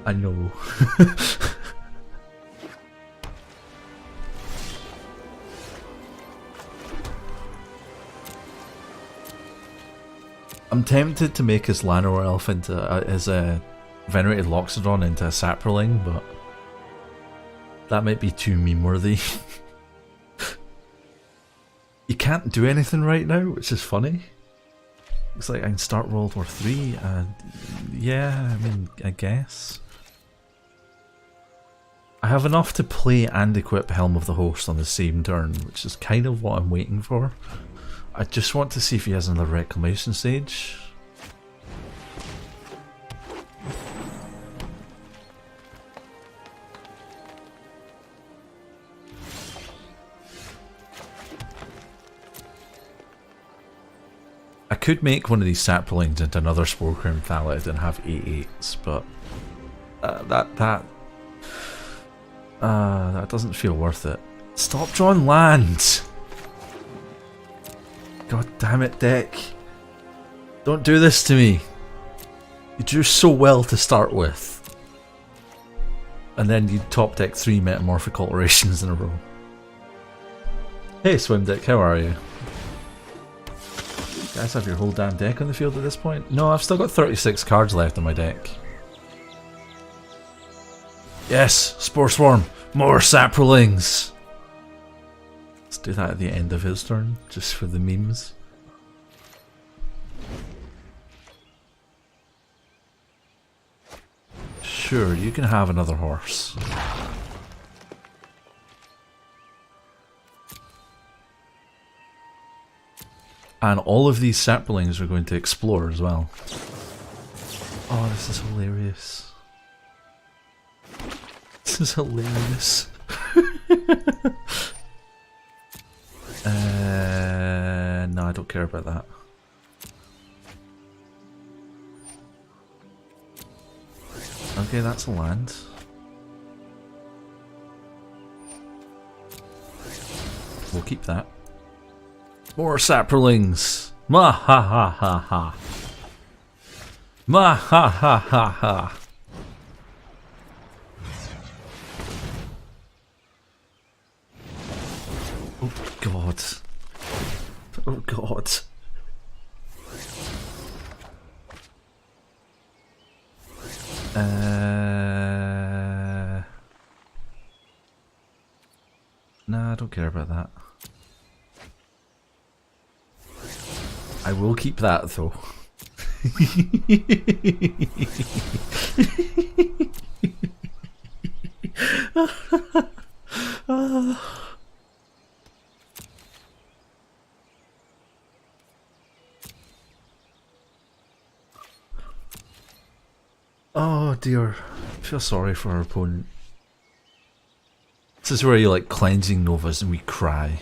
I know. I'm tempted to make his Llanowar elf into his venerated Loxodon into a Saproling, but that might be too meme worthy. You can't do anything right now, which is funny. Looks like I can start World War 3. Yeah, I mean, I guess. I have enough to play and equip Helm of the Host on the same turn, which is kind of what I'm waiting for. I just want to see if he has another Reclamation Stage. I could make one of these Saplings into another Spore Crown Thallid and have 8/8s, but that doesn't feel worth it. Stop drawing land! God damn it, deck. Don't do this to me. You drew so well to start with. And then you top deck 3 Metamorphic Alterations in a row. Hey Swim Deck, how are you? You guys have your whole damn deck on the field at this point? No, I've still got 36 cards left in my deck. Yes, Spore Swarm! More Saprolings! Let's do that at the end of his turn, just for the memes. Sure, you can have another horse. And all of these Saplings are going to explore as well. Oh, this is hilarious. This is hilarious. No, I don't care about that. Okay, that's a land. We'll keep that. More Saprolings! Ma ha ha ha ha! Ma ha ha ha ha! Oh god. Oh god. Nah, I don't care about that. I will keep that though. Oh dear, I feel sorry for our opponent. This is where you like cleansing Novas and we cry.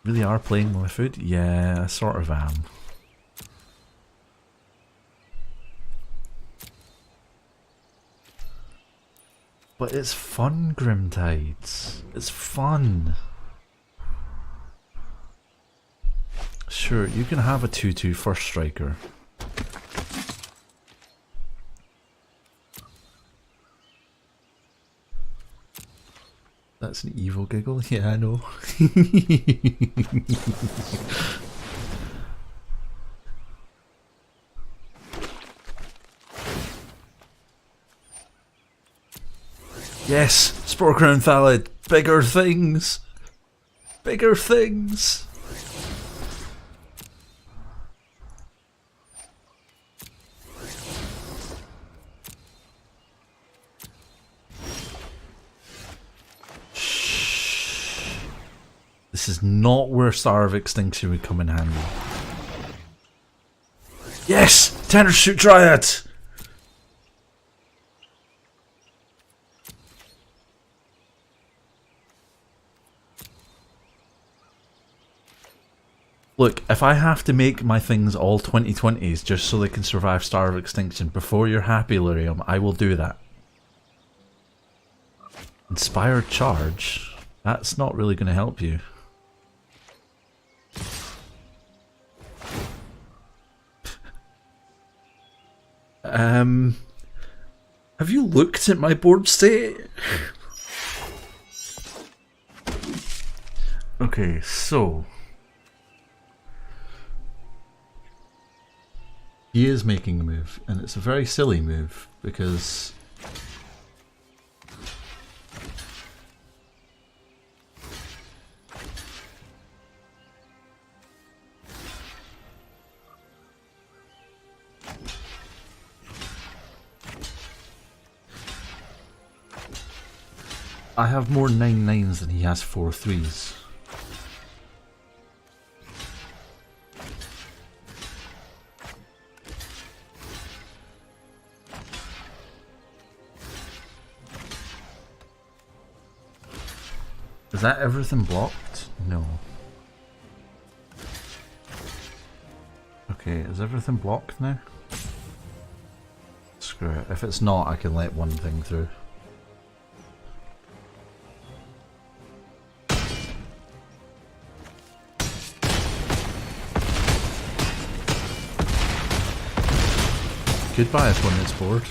Really are playing my food? Yeah, I sort of am. But it's fun, Grimtides. It's fun. Sure, you can have a 2/2 first striker. That's an evil giggle. Yeah, I know. Yes, Spore Crown Thallid. Bigger things. Bigger things. This is not where Star of Extinction would come in handy. Yes! Tenor Shoot Dryad! Look, if I have to make my things all 2020s just so they can survive Star of Extinction before you're happy, Lyrium, I will do that. Inspired Charge? That's not really going to help you. Have you looked at my board state? Okay, so he is making a move, and it's a very silly move because I have more 9/9s than he has 4/3s. Is that everything blocked? No. Okay, is everything blocked now? Screw it. If it's not, I can let one thing through. Goodbye, opponent's board.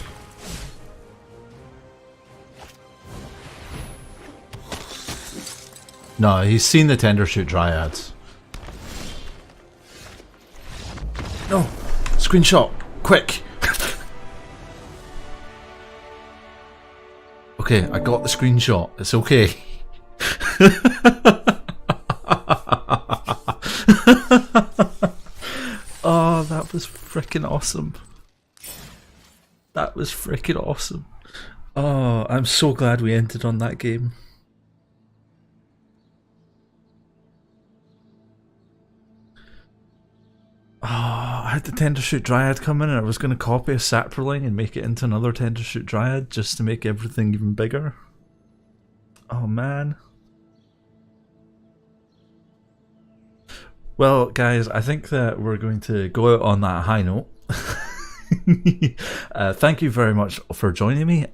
No, he's seen the Tendershoot Dryads. No! Screenshot! Quick! Okay, I got the screenshot. It's okay. Oh, that was freaking awesome. That was freaking awesome. Oh, I'm so glad we ended on that game. Oh, I had the Tendershoot Dryad come in and I was going to copy a Saproling and make it into another Tendershoot Dryad just to make everything even bigger. Oh man. Well, guys, I think that we're going to go out on that high note. Thank you very much for joining me.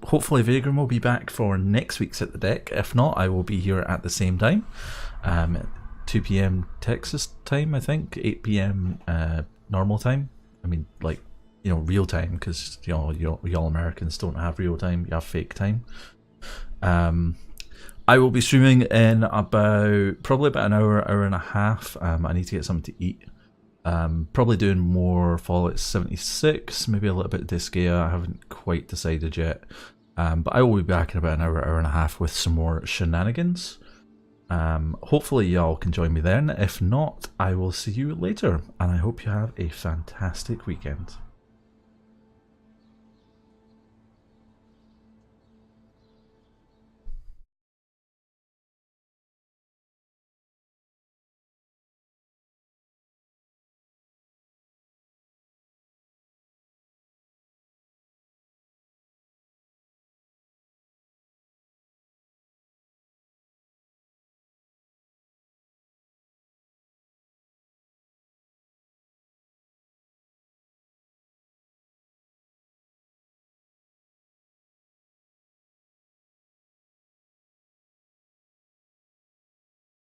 Hopefully Vaygrim will be back for next week's Hit the Deck. If not, I will be here at the same time. 2 PM Texas time, I think. 8 PM normal time. I mean, like, you know, real time, because, you know, y'all Americans don't have real time, you have fake time. I will be streaming in probably about an hour and a half. I need to get something to eat. Probably doing more Fallout 76, maybe a little bit of Disgaea. I haven't quite decided yet. But I will be back in about an hour and a half with some more shenanigans. Hopefully y'all can join me then. If not, I will see you later, and I hope you have a fantastic weekend.